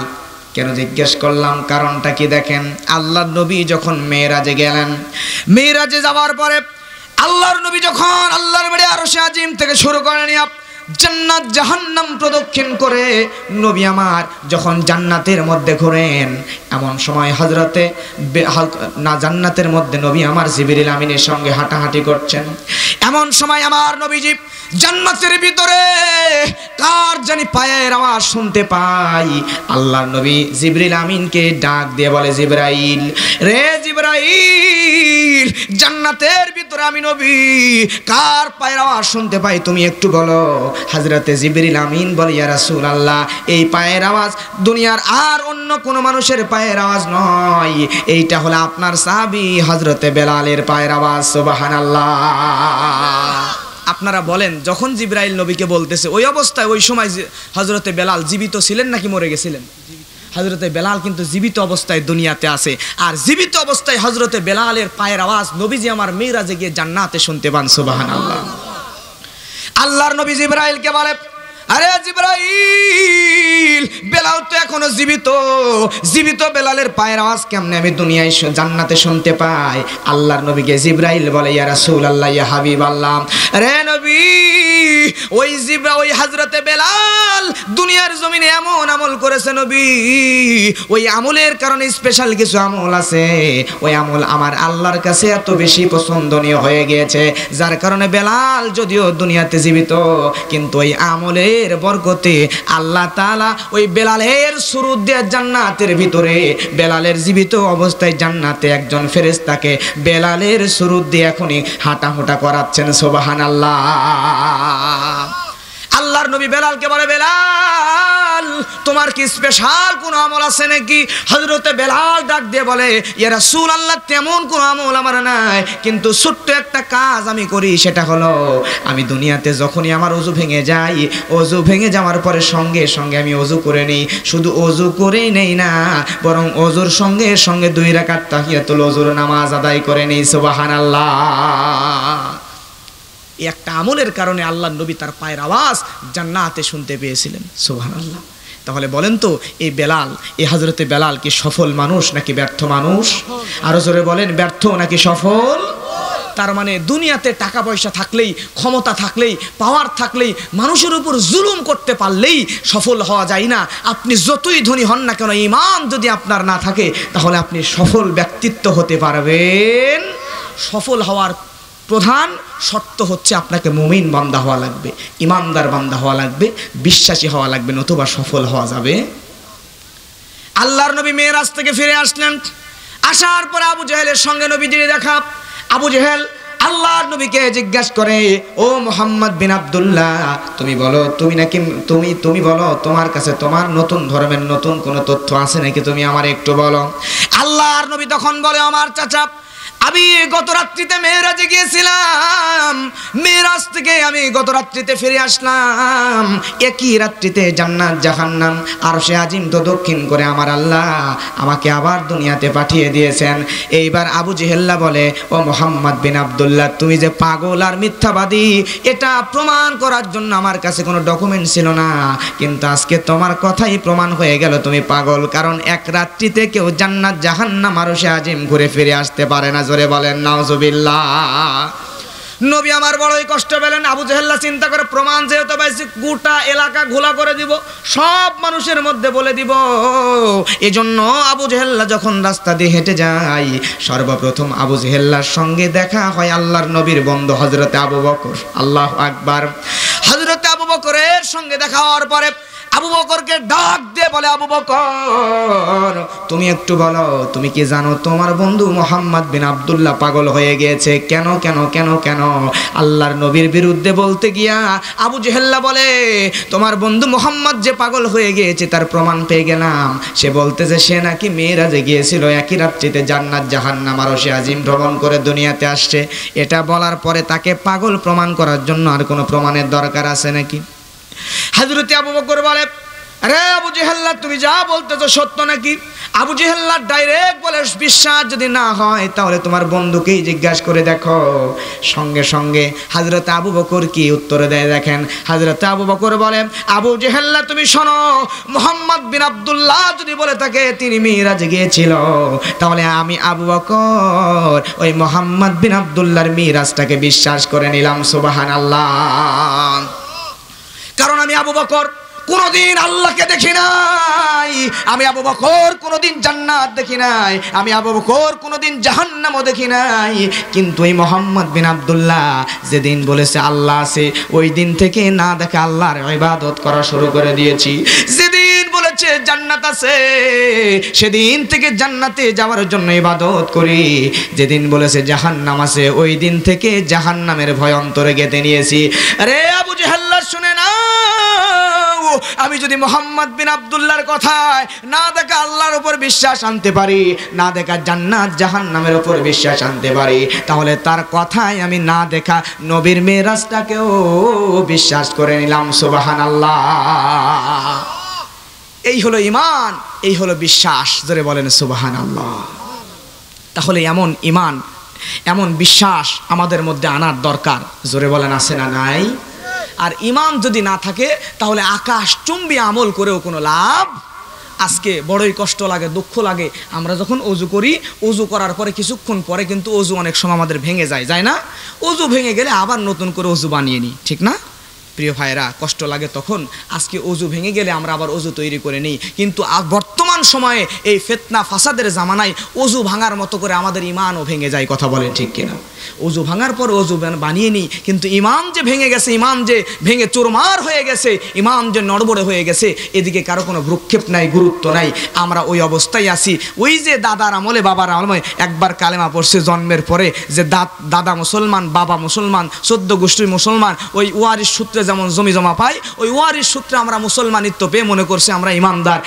কেন জিজ্ঞেস করলাম, কারণটা কি? দেখেন, আল্লাহর নবী যখন মেরাজে গেলেন, মেরাজে যাওয়ার পরে আল্লাহর নবী যখন আল্লাহর বাড়ি আরশে আজিম থেকে শুরু করেন জান্নাত জাহান্নাম প্রদক্ষিণ করে নবী আমার যখন জান্নাতের মধ্যে ঘোরেন, এমন সময় হযরতে না জান্নাতের মধ্যে নবী আমার জিবরিল আমিনের সঙ্গে হাঁটাহাঁটি করছেন। এমন সময় আমার নবীজি জান্নাতের ভিতরে কার জানি পায়ের আওয়াজ শুনতে পাই। আল্লাহর নবী জিবরিল আমিনকে ডাক দিয়ে বলে, জিবরাইল রে জিবরাইল, জান্নাতের ভিতরে আমি নবী কার পায়ের আওয়াজ শুনতে পাই, তুমি একটু বলো। হযরতে জিবরিল আমিন বলে, ইয়া রাসূলুল্লাহ, এই পায়ের আওয়াজ দুনিয়ার আর অন্য কোনো মানুষের পায়ের আওয়াজ নয়, এইটা হলো আপনার সাহাবী হযরতে বেলালের পায়ের আওয়াজ। সুবহানাল্লাহ। আপনারা বলেন, যখন জিবরাইল নবীকে বলতেছে ওই অবস্থায়, ওই সময় হযরতে বেলাল জীবিত ছিলেন নাকি মরে গেছিলেন? হযরতে বেলাল কিন্তু জীবিত অবস্থায় দুনিয়াতে আছে, আর জীবিত অবস্থায় হযরতে বেলালের পায়ের আওয়াজ নবীজি আমার মিরাজে গিয়ে জান্নাতে শুনতে পান। সুবহানাল্লাহ। আল্লাহর নবী জিবরাইলকে বলে, আরে জিবরাইল, বেলাল তো এখনো জীবিত, জীবিত বেলালের পায়ের আওয়াজ কেমনে আমি দুনিয়ায় জান্নাতে শুনতে পাই? আল্লাহর নবীকে জিবরাইল বলে, ইয়া রাসূলুল্লাহ, ইয়া হাবিবাল্লাহ, রে নবী, ওই হযরতে বেলাল দুনিয়ার জমিনে এমন আমল করেছে নবী, ওই আমলের কারণে স্পেশাল কিছু আমল আছে, ওই আমল আমার আল্লাহর কাছে এত বেশি পছন্দনীয় হয়ে গিয়েছে, যার কারণে বেলাল যদিও দুনিয়াতে জীবিত, কিন্তু ওই আমলের বরকতে আল্লাহ তাআলা ওই বেলালের সুরুদ দিয়ে জান্নাতের ভিতরে, বেলালের জীবিত অবস্থায় জান্নাতে একজন ফেরেশতাকে বেলালের সুরুদ দিয়ে এখনই হাঁটাহুটা করাচ্ছেন। সুবহানাল্লাহ। আল্লাহর নবী বেলালকে বলে, বেলাল, তোমার কি স্পেশাল কোনো আমল আছে নাকি? হযরতে বেলাল ডাক দিয়ে বলে, ইয়া রাসূলুল্লাহ, তেমন কোনো আমল আমার নাই, কিন্তু ছোট্ট একটা কাজ আমি করি, সেটা হলো আমি দুনিয়াতে যখনই আমার ওযু ভেঙে যায়, ওযু ভেঙে যাওয়ার পরে সঙ্গে সঙ্গে আমি ওযু করে নিই। শুধু ওযু করেই নেই না, বরং ওযুর সঙ্গে সঙ্গে 2 রাকাত তাহিয়াতুল ওযুর নামাজ আদায় করে নিই। সুবহানাল্লাহ। একটা আমলের কারণে আল্লাহর নবী তার পায়ের আওয়াজ জান্নাতে শুনতে পেয়েছিলেন। সুবহানাল্লাহ। তাহলে বলেন তো, এই বেলাল, এই হযরতে বেলাল কি সফল মানুষ নাকি ব্যর্থ মানুষ? আরো জোরে বলেন, ব্যর্থ নাকি সফল? তার মানে দুনিয়াতে টাকা পয়সা থাকলেই, ক্ষমতা থাকলেই, পাওয়ার থাকলেই, মানুষের উপর জুলুম করতে পারলেই সফল হওয়া যায় না। আপনি যতই ধনী হন না কেন, ঈমান যদি আপনার না থাকে, তাহলে আপনি সফল ব্যক্তিত্ব হতে পারবেন? সফল হওয়ার প্রধান শর্ত হচ্ছে আপনাকে মুমিন বান্দা হওয়া লাগবে, ইমানদার বান্দা হওয়া লাগবে, বিশ্বাসী হওয়া লাগবে, নতুবা সফল হওয়া যাবে। আল্লাহর নবী মেরাজ থেকে ফিরে আসলেন। আসার পরে আবু জেহেলের সঙ্গে নবীজির দেখা। আবু জেহেল আল্লাহর নবীকে জিজ্ঞাসা করে, ও মুহাম্মদ বিন আব্দুল্লাহ, তুমি বলো, তুমি বলো, তোমার কাছে তোমার নতুন ধর্মের নতুন কোনো তথ্য আছে নাকি? তুমি আমার একটু বলো। আল্লাহর নবী তখন বলে, আমার চাচা, আমি গত রাত্রিতে মেরাজে গিয়েছিলাম, মেরাজ থেকে আমি গত রাত্রিতে ফিরে আসলাম। একই রাত্রিতে জান্নাত জাহান্নাম আরশে আজিম তো দক্ষিণ করে আমার আল্লাহ আমাকে আবার দুনিয়াতে পাঠিয়ে দিয়েছেন। এইবার আবু জেহেল্লা বলে, ও মুহাম্মদ বিন আব্দুল্লাহ, তুমি যে পাগল আর মিথ্যাবাদী, এটা প্রমাণ করার জন্য আমার কাছে কোনো ডকুমেন্ট ছিল না, কিন্তু আজকে তোমার কথাই প্রমাণ হয়ে গেল তুমি পাগল। কারণ এক রাত্রিতে কেউ জান্নাত জাহান্নাম আরশে আজিম ঘুরে ফিরে আসতে পারে না। জোরে বলেন নাউজুবিল্লাহ। নবী আমার বড়ই কষ্ট পেলেন। আবু জেহেল্লা চিন্তা করে, প্রমাণ যেহেতু পাইছি, গোটা এলাকা ঘোলা করে দিব, সব মানুষের মধ্যে বলে দিব। এজন্য আবু জেহেল্লা যখন রাস্তা দিয়ে হেঁটে যায়, সর্বপ্রথম আবু জেহেল্লার সঙ্গে দেখা হয় আল্লাহর নবীর বন্ধু হযরতে আবু বকর। আল্লাহু আকবার। হযরতে আবু বকরের সঙ্গে দেখা হওয়ার পরে আবু বকরকে ডাক দিয়ে বলে, আবু বকর, তুমি একটু বলো, তুমি কি জানো তোমার বন্ধু মুহাম্মদ বিন আব্দুল্লাহ পাগল হয়ে গিয়েছে? কেন কেন কেন কেন? আল্লাহর নবীর বিরুদ্ধে বলতে গিয়া আবু জেহেল্লা বলে, তোমার বন্ধু মুহাম্মদ যে পাগল হয়ে গিয়েছে তার প্রমাণ পেয়ে গেলাম। সে বলতেছে সে নাকি মেরাজে গিয়েছিল, একই রাত্রিতে জান্নাত জাহান্নাম আরশে আজিম ভ্রমণ করে দুনিয়াতে আসছে। এটা বলার পরে তাকে পাগল প্রমাণ করার জন্য আর কোনো প্রমাণের দরকার আছে নাকি? হযরত আবু বকর বলে, আরে আবু জেহেল্লা, তুমি যা বলতেছো সত্য নাকি? আবু জেহেল্লা ডাইরেক্ট বলে, বিশ্বাস যদি না হয় তাহলে তোমার বন্ধুকেই জিজ্ঞাসা করে দেখো। সঙ্গে সঙ্গে হযরত আবু বকর কি উত্তর দেয় দেখেন। হযরত আবু বকর বলে, আবু জেহেল্লা, তুমি শোনো, মুহাম্মদ বিন আব্দুল্লাহ যদি বলে থাকে তিনি মিরাজে গিয়েছিল, তাহলে আমি আবু বকর ওই মুহাম্মদ বিন আব্দুল্লাহর মিরাজটাকে বিশ্বাস করে নিলাম। সুবহানাল্লাহ। কারণ আমি আবু বকর কোনোদিন আল্লাহকে দেখি নাই, আমি আবু বকর কোনোদিন জান্নাত দেখি নাই, আমি আবু বকর কোনোদিন জাহান্নামও দেখি নাই। কিন্তু এই মুহাম্মদ বিন আব্দুল্লাহ যেদিন বলেছে আল্লাহ আছে, ওই দিন থেকে না দেখে আল্লাহর ইবাদত করা শুরু করে দিয়েছি। যেদিন বলেছে জান্নাত আছে, সেদিন থেকে জান্নাতে যাওয়ার জন্য ইবাদত করি। যেদিন বলেছে জাহান্নাম আছে, ওই দিন থেকে জাহান্নামের ভয় অন্তরে গেঁথে নিয়েছি। আরে আবু জেহেল শুনে না, আমি যদি মুহাম্মদ বিন আব্দুল্লাহর কথায় না দেখা আল্লাহর উপর বিশ্বাস আনতে পারি, না দেখা জান্নাত জাহান্নামের উপর বিশ্বাস আনতে পারি, তাহলে তার কথায় আমি না দেখা নবীর মেরাজটাকেও বিশ্বাস করে নিলাম। সুবহানাল্লাহ। এই হলো ঈমান, এই হলো বিশ্বাস। জোরে বলেন সুবহানাল্লাহ। তাহলে এমন ঈমান, এমন বিশ্বাস আমাদের মধ্যে আনার দরকার। জোরে বলেন আছে না নাই? আর ঈমান যদি না থাকে তাহলে আকাশ চুম্বি আমল করেও কোনো লাভ। আজকে বড়ই কষ্ট লাগে, দুঃখ লাগে, আমরা যখন অজু করি, অজু করার পরে কিছুক্ষণ পরে কিন্তু অজু অনেক সময় আমাদের ভেঙে যায়, যায় না? অজু ভেঙে গেলে আবার নতুন করে অজু বানিয়ে নিই, ঠিক না? প্রিয় ভাইরা, কষ্ট লাগে তখন। আজকে অজু ভেঙে গেলে আমরা আবার অজু তৈরি করে নিই। কিন্তু বর্তমান সময়ে এই ফিতনা ফাসাদের জামানায় অজু ভাঙার মতো করে আমাদের ঈমানও ভেঙে যায়। কথা বলেন ঠিক কিনা? অজু ভাঙার পর অজু বানিয়ে নিই, কিন্তু ঈমান যে ভেঙে গেছে, ঈমান যে ভেঙে চুরমার হয়ে গেছে, ঈমান যে নড়বড়ে হয়ে গেছে, এদিকে কারো কোনো ভ্রুক্ষেপ নাই, গুরুত্ব নাই। আমরা ওই অবস্থায় আছি। ওই যে দাদার আমলে, বাবার আমলে একবার কালেমা পড়ছে জন্মের পরে, যে দাদা মুসলমান, বাবা মুসলমান, 14 গোষ্ঠী মুসলমান, ওই ওয়ারিশ সূত্রে যেমন জমি জমা পাই, ওই ওয়ারিশ সূত্রে আমরা মুসলমানিত্ব পেয়ে মনে করছি আমরা ইমানদার।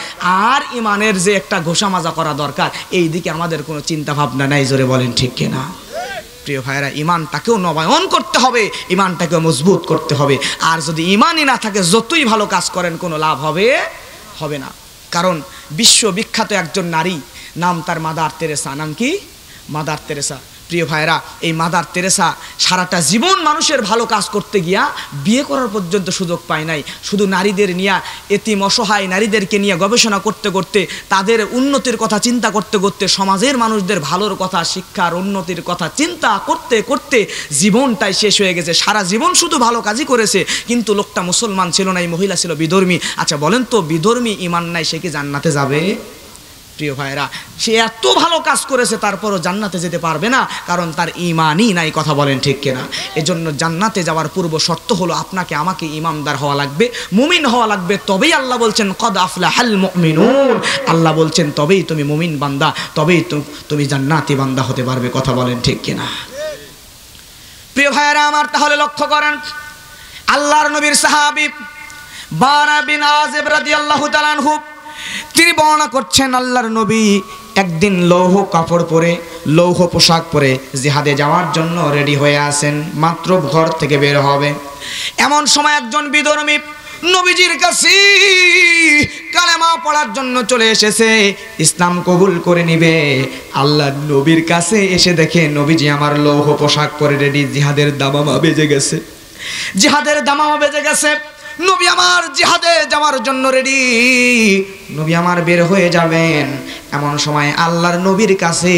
আর ইমানের যে একটা ঘোষা মাজা করা দরকার, এই দিকে আমাদের কোনো চিন্তা ভাবনা নাই। জোরে বলেন ঠিক কিনা? প্রিয় ভাইরা, ইমানটাকেও নবায়ন করতে হবে, ইমানটাকেও মজবুত করতে হবে। আর যদি ইমানই না থাকে, যতই ভালো কাজ করেন কোনো লাভ হবে না। কারণ বিশ্ববিখ্যাত একজন নারী, নাম তার মাদার তেরেসা। নাম কি? Mother Teresa. প্রিয় ভাইরা, এই মাদার তেরেসা সারাটা জীবন মানুষের ভালো কাজ করতে গিয়া বিয়ে করার পর্যন্ত সুযোগ পায় নাই। শুধু নারীদের নিয়ে, এতিম অসহায় নারীদেরকে নিয়ে গবেষণা করতে করতে, তাদের উন্নতির কথা চিন্তা করতে করতে, সমাজের মানুষদের ভালোর কথা, শিক্ষার উন্নতির কথা চিন্তা করতে করতে জীবনটাই শেষ হয়ে গেছে। সারা জীবন শুধু ভালো কাজই করেছে, কিন্তু লোকটা মুসলমান ছিল না, এই মহিলা ছিল বিধর্মী। আচ্ছা বলেন তো, বিধর্মী ঈমান নাই, সে কি জান্নাতে যাবে? প্রিয় ভাইরা, সে এত ভালো কাজ করেছে, তারপরও জান্নাতে যেতে পারবে না, কারণ তার ঈমানই নাই। কথা বলেন ঠিক কিনা? এজন্য জান্নাতে যাওয়ার পূর্ব শর্ত হলো আপনাকে আমাকে ঈমানদার হওয়া লাগবে, মুমিন হওয়া লাগবে। তবেই আল্লাহ বলছেন কদ আফলাহাল মুমিনুন। আল্লাহ বলছেন তবেই তুমি মুমিন বান্দা, তবেই তুমি জান্নাতি বান্দা হতে পারবে। কথা বলেন ঠিক কিনা? প্রিয় ভাইরা আমার, তাহলে লক্ষ্য করেন, আল্লাহর নবীর সাহাবী বারা বিন আযিব রাদিয়াল্লাহু তাআলা আনহু, তিনি বর্ণনা করছেন আল্লাহর নবী একদিন লৌহ কাপড় পরে, লৌহ পোশাক পরে জিহাদে যাওয়ার জন্য রেডি হয়ে আছেন, মাত্র ঘর থেকে বের হবে। এমন সময় একজন বিধর্মী নবীজির কাছে কালেমা পড়ার জন্য চলে এসেছে, ইসলাম কবুল করে নিবে। আল্লাহর নবীর কাছে এসে দেখে নবীজি আমার লৌহ পোশাক পরে রেডি, জিহাদের দামামা বেজে গেছে, জিহাদের দামামা বেজে গেছে। নবী আমার জিহাদে যাওয়ার জন্য রেডি, নবী আমার বের হয়ে যাবেন। এমন সময় আল্লাহর নবীর কাছে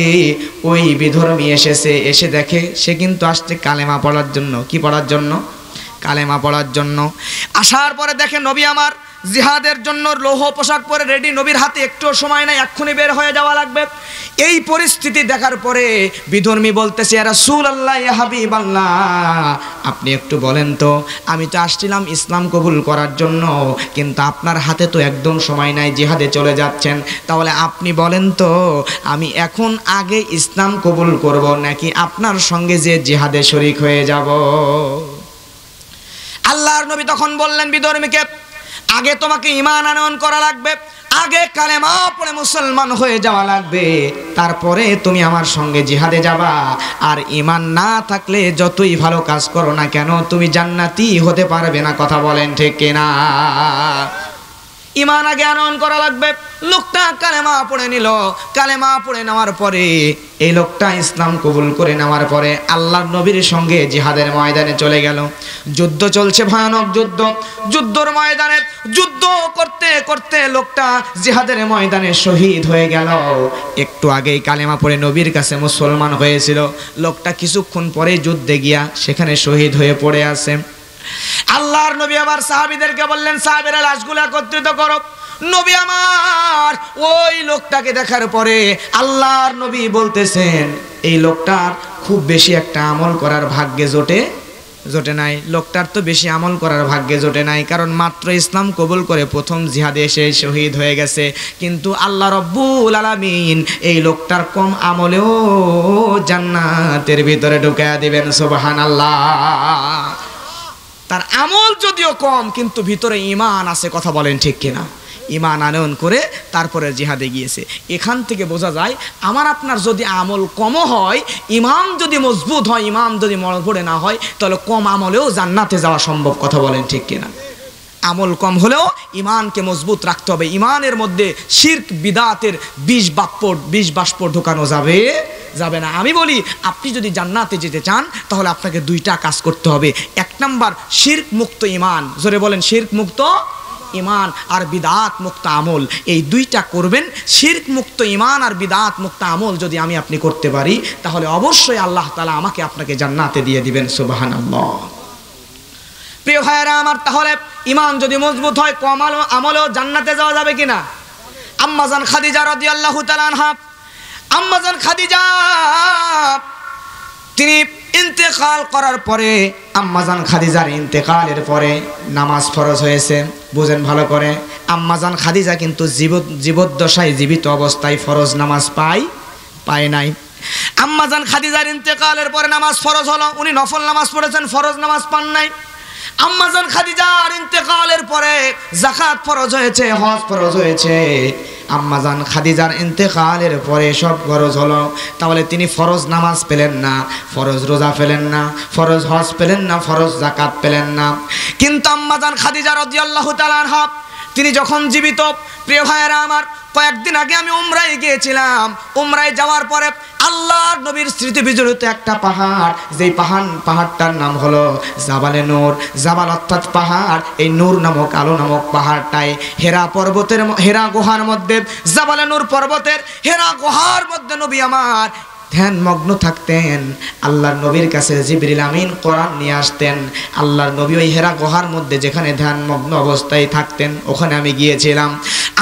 ওই বিধর্মী এসেছে, এসে দেখে সে কিন্তু আসছে কালেমা পড়ার জন্য। কি পড়ার জন্য? কালেমা পড়ার জন্য। আসার পরে দেখে নবী আমার জিহাদের জন্য লৌহ পোশাক পরে রেডি, নবীর হাতে একটু সময় নাই, এক্ষুনি বের হয়ে যাওয়া লাগবে। এই পরিস্থিতি দেখার পরে বিধর্মী বলতেছে, ইয়া রাসূলুল্লাহ, ইয়া হাবিবাল্লাহ, আপনি একটু বলেন তো, আমি তো আসছিলাম ইসলাম কবুল করার জন্য, কিন্তু আপনার হাতে তো একদম সময় নাই, জিহাদে চলে যাচ্ছেন, তাহলে আপনি বলেন তো আমি এখন আগে ইসলাম কবুল করব নাকি আপনার সঙ্গে যে জিহাদে শরীক হয়ে যাব? আল্লাহর নবী তখন বললেন বিধর্মীকে, আগে তোমাকে ঈমান আনয়ন করা লাগবে, আগে কালেমা পড়ে মুসলমান হয়ে যাওয়া লাগবে, তারপরে তুমি আমার সঙ্গে জিহাদে যাবা। আর ঈমান না থাকলে যতই ভালো কাজ করো না কেন, তুমি জান্নাতি হতে পারবে না। কথা বলেন ঠিক কিনা? ঈমান আগে আনয়ন করা লাগবে। লোকটা কালেমা পড়ে নিল, কালেমা পড়ে নেওয়ার পরে এই লোকটা ইসলাম কবুল করে নেওয়ার পরে আল্লাহর নবীর সঙ্গে জিহাদের ময়দানে চলে গেল। যুদ্ধ চলছে, ভয়ানক যুদ্ধ। যুদ্ধর ময়দানে যুদ্ধ করতে করতে লোকটা জিহাদের ময়দানে শহীদ হয়ে গেল। একটু আগেই কালেমা পড়ে নবীর কাছে মুসলমান হয়েছিল, লোকটা কিছুক্ষণ পরে যুদ্ধে গিয়া সেখানে শহীদ হয়ে পড়ে আছে। আল্লাহর নবী আবার সাহাবীদেরকে বললেন, সাহাবীরা লাশগুলো একত্রিত করো। নবী আমার ওই লোকটাকে দেখার পরে আল্লাহর নবী বলতেছেন, এই লোকটার খুব বেশি একটা আমল করার ভাগ্যে জোটে নাই। লোকটার তো বেশি আমল করার ভাগ্যে জোটে নাই, কারণ মাত্র ইসলাম কবুল করে প্রথম জিহাদে এসে শহীদ হয়ে গেছে। কিন্তু আল্লাহ রব্বুল আলামিন এই লোকটার কম আমলেও জান্নাতের ভিতরে ঢুকায়া দিবেন। সুবহানাল্লাহ। তার আমল যদিও কম, কিন্তু ভিতরে ঈমান আছে। কথা বলেন ঠিক কিনা? ঈমান আনয়ন করে তারপরে জিহাদে গিয়েছে। এখান থেকে বোঝা যায়, আমার আপনার যদি আমল কম হয়, ঈমান যদি মজবুত হয়, ঈমান যদি মরপড়ে না হয়, তাহলে কম আমলেও জান্নাতে যাওয়া সম্ভব। কথা বলেন ঠিক কিনা? আমল কম হলেও ঈমানকে মজবুত রাখতে হবে। ঈমানের মধ্যে শিরক বিদআতের বিষ বাষ্প ঢোকানো যাবে না। আমি বলি, আপনি যদি জান্নাতে যেতে চান তাহলে আপনাকে দুইটা কাজ করতে হবে। এক নাম্বার, শিরক মুক্ত ঈমান। জোরে বলেন, শিরক মুক্ত ঈমান আর বিদআত মুক্ত আমল, এই দুইটা করবেন। শিরক মুক্ত ঈমান আর বিদআত মুক্ত আমল যদি আপনি করতে পারি, তাহলে অবশ্যই আল্লাহ তাআলা আমাকে আপনাকে জান্নাতে দিয়ে দিবেন। সুবহানাল্লাহ। প্রিয় ভাইয়েরা আমার, তাহলে ঈমান যদি মজবুত হয়, কম আমলেও জান্নাতে যাওয়া যাবে কিনা? আম্মাজান খাদিজা রাদিয়াল্লাহু তাআলা আনহা, আম্মাজান খাদিজা তিনি ইন্তেকাল করার পরে, আম্মাজান খাদিজার ইন্তেকালের পরে নামাজ ফরজ হয়েছে। বুঝেন ভালো করে, আম্মাজান খাদিজা কিন্তু জীবদ্দশায়, জীবিত অবস্থায় ফরজ নামাজ পায় নাই। আম্মাজান খাদিজার ইন্তেকালের পরে নামাজ ফরজ হলো, উনি নফল নামাজ পড়েছেন, ফরজ নামাজ পান নাই। আম্মাজান খাদিজার ইন্তেকালের পরে যাকাত ফরজ হয়েছে, হজ ফরজ হয়েছে। আম্মাজান খাদিজার ইন্তেকালের পরে সব ফরজ হলো, তাহলে তিনি ফরজ নামাজ পেলেন না, ফরজ রোজা পেলেন না, ফরজ হজ পেলেন না, ফরজ যাকাত পেলেন না। কিন্তু আম্মাজান খাদিজা রাদিয়াল্লাহু তাআলা আনহা তিনি যখন জীবিত, প্রিয় ভাইয়েরা আমার, কয়েকদিন আগে আমি উমরায় গিয়েছিলাম। উমরায় যাওয়ার পরে আল্লাহর নবীর স্মৃতি বিজড়িত একটা পাহাড়, যেই পাহাড়টার নাম হলো জাবালে নূর। জাবাল অর্থাৎ পাহাড়, এই নূর নামক, আলো নামক পাহাড়টায় হেরা গুহার মধ্যে, জাবালে নূর পর্বতের হেরা গুহার মধ্যে নবী আমার ধ্যান মগ্ন থাকতেন। আল্লাহর নবীর কাছে জিবরিল আমিন কোরআন নিয়ে আসতেন। আল্লাহর নবী ওই হেরা গুহার মধ্যে যেখানে ধ্যান মগ্ন অবস্থায় থাকতেন, ওখানে আমি গিয়েছিলাম।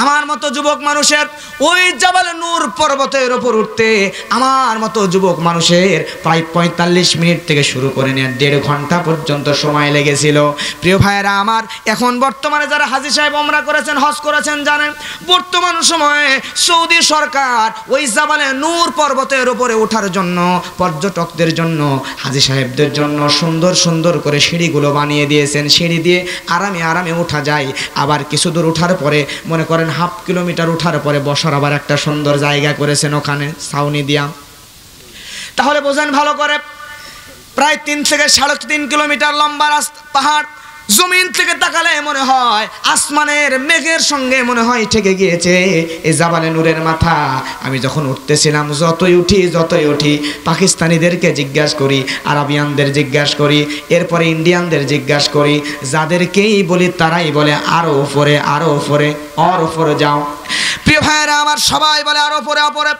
আমার মতো যুবক মানুষের ওই জাবালে নূর পর্বতের উপর উঠতে আমার মতো যুবক মানুষের প্রায় 45 মিনিট থেকে শুরু করে নিয়ে 1.5 ঘন্টা পর্যন্ত সময় লেগেছিল। প্রিয় ভাইয়েরা আমার, এখন বর্তমানে যারা হাজী সাহেব ওমরা করেছেন, হজ করেছেন, জানেন বর্তমান সময়ে সৌদি সরকার ওই জাবালে নূর পর্বতের উপরে ওঠার জন্য পর্যটকদের জন্য, হাজী সাহেবদের জন্য সুন্দর সুন্দর করে সিঁড়িগুলো বানিয়ে দিয়েছেন। সিঁড়ি দিয়ে আরামে ওঠা যায়। আবার কিছু দূর ওঠার পরে, মনে করেন 1/2 কিলোমিটার ওঠার পরে বসার আবার একটা সুন্দর জায়গা করেছেন ওখানে ছাউনি দিয়া। তাহলে বোঝেন ভালো করে, প্রায় 3 থেকে 3.5 কিলোমিটার লম্বা পাহাড়। জমিন থেকে তাকালে মনে হয় আসমানের মেঘের সঙ্গে মনে হয় ঠেকে গিয়েছে এই জাবালে নূরের মাথা। আমি যখন উঠতেছিলাম, যতই উঠি পাকিস্তানিদেরকে জিজ্ঞাসা করি, আরাবিয়ানদের জিজ্ঞাসা করি, এরপরে ইন্ডিয়ানদের জিজ্ঞাসা করি, যাদেরকেই বলি তারাই বলে আরো উপরে, আরো উপরে, আর উপরে যাও। প্রিয় ভাইয়েরা আমার, সবাই বলে আরো উপরে, উপরে।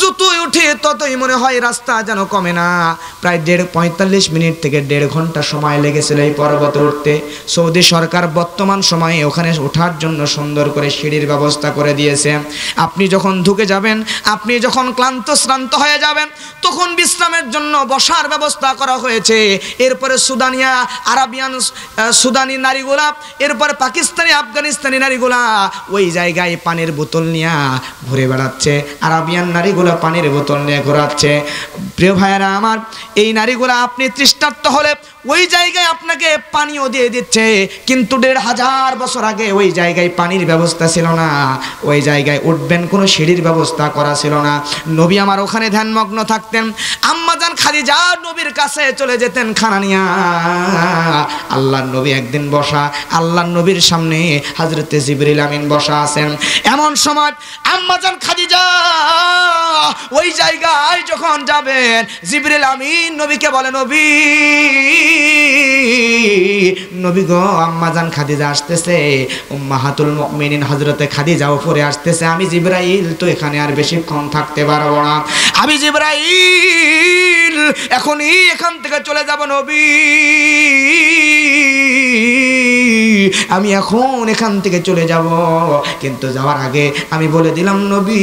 যতই উঠে ততই মনে হয় রাস্তা যেন কমে না। প্রায় 45 মিনিট থেকে 1.5 ঘন্টা সময় লেগেছিল এই পর্বতে উঠতে। সৌদি সরকার বর্তমান সময়ে ওখানে ওঠার জন্য সুন্দর করে সিঁড়ির ব্যবস্থা করে দিয়েছে। আপনি যখন ঢুকে যাবেন, আপনি যখন শ্রান্ত হয়ে যাবেন, তখন বিশ্রামের জন্য বসার ব্যবস্থা করা হয়েছে। এরপরে সুদানি নারীগুলা, এরপরে পাকিস্তানি, আফগানিস্তানি নারীগুলা ওই জায়গায় পানির বোতল নিয়ে ঘুরে বেড়াচ্ছে। আরাবিয়ান নারী পানির বোতল নিয়ে ঘোরাচ্ছে। প্রিয় ভাইয়েরা আমার, এই নারীগুলা আপনি তৃষ্ণার্ত হলে ওই জায়গায় আপনাকে পানিও দিয়ে দিচ্ছে। কিন্তু 1500 বছর আগে ওই জায়গায় পানির ব্যবস্থা ছিল না, ওই জায়গায় উঠবেন কোনো সিঁড়ির ব্যবস্থা করা ছিল না। নবী আমার ওখানে ধ্যানমগ্ন থাকতেন। আম্মাজান খাদিজা নবীর কাছে চলে যেতেন খানা নিয়া। আল্লাহর নবী একদিন বসা, আল্লাহর নবীর সামনে হযরতে জিবরিল আমিন বসা আছেন। এমন সময় আম্মাজান খাদিজা ওই জায়গায় যখন যাবেন, জিবরিল আমিন নবীকে বলে, নবী গো, আম্মাজান খাদিজা আসতেছে, উম্মাহাতুল মুমিনিন হযরতে খাদিজা উপরে আসতেছে। আমি জিবরাইল তো এখানে আর বেশিক্ষণ থাকতে পারবো না, আমি জিবরাইল এখনই এখান থেকে চলে যাব নবী। আমি এখন এখান থেকে চলে যাব, কিন্তু যাওয়ার আগে আমি বলে দিলাম নবী,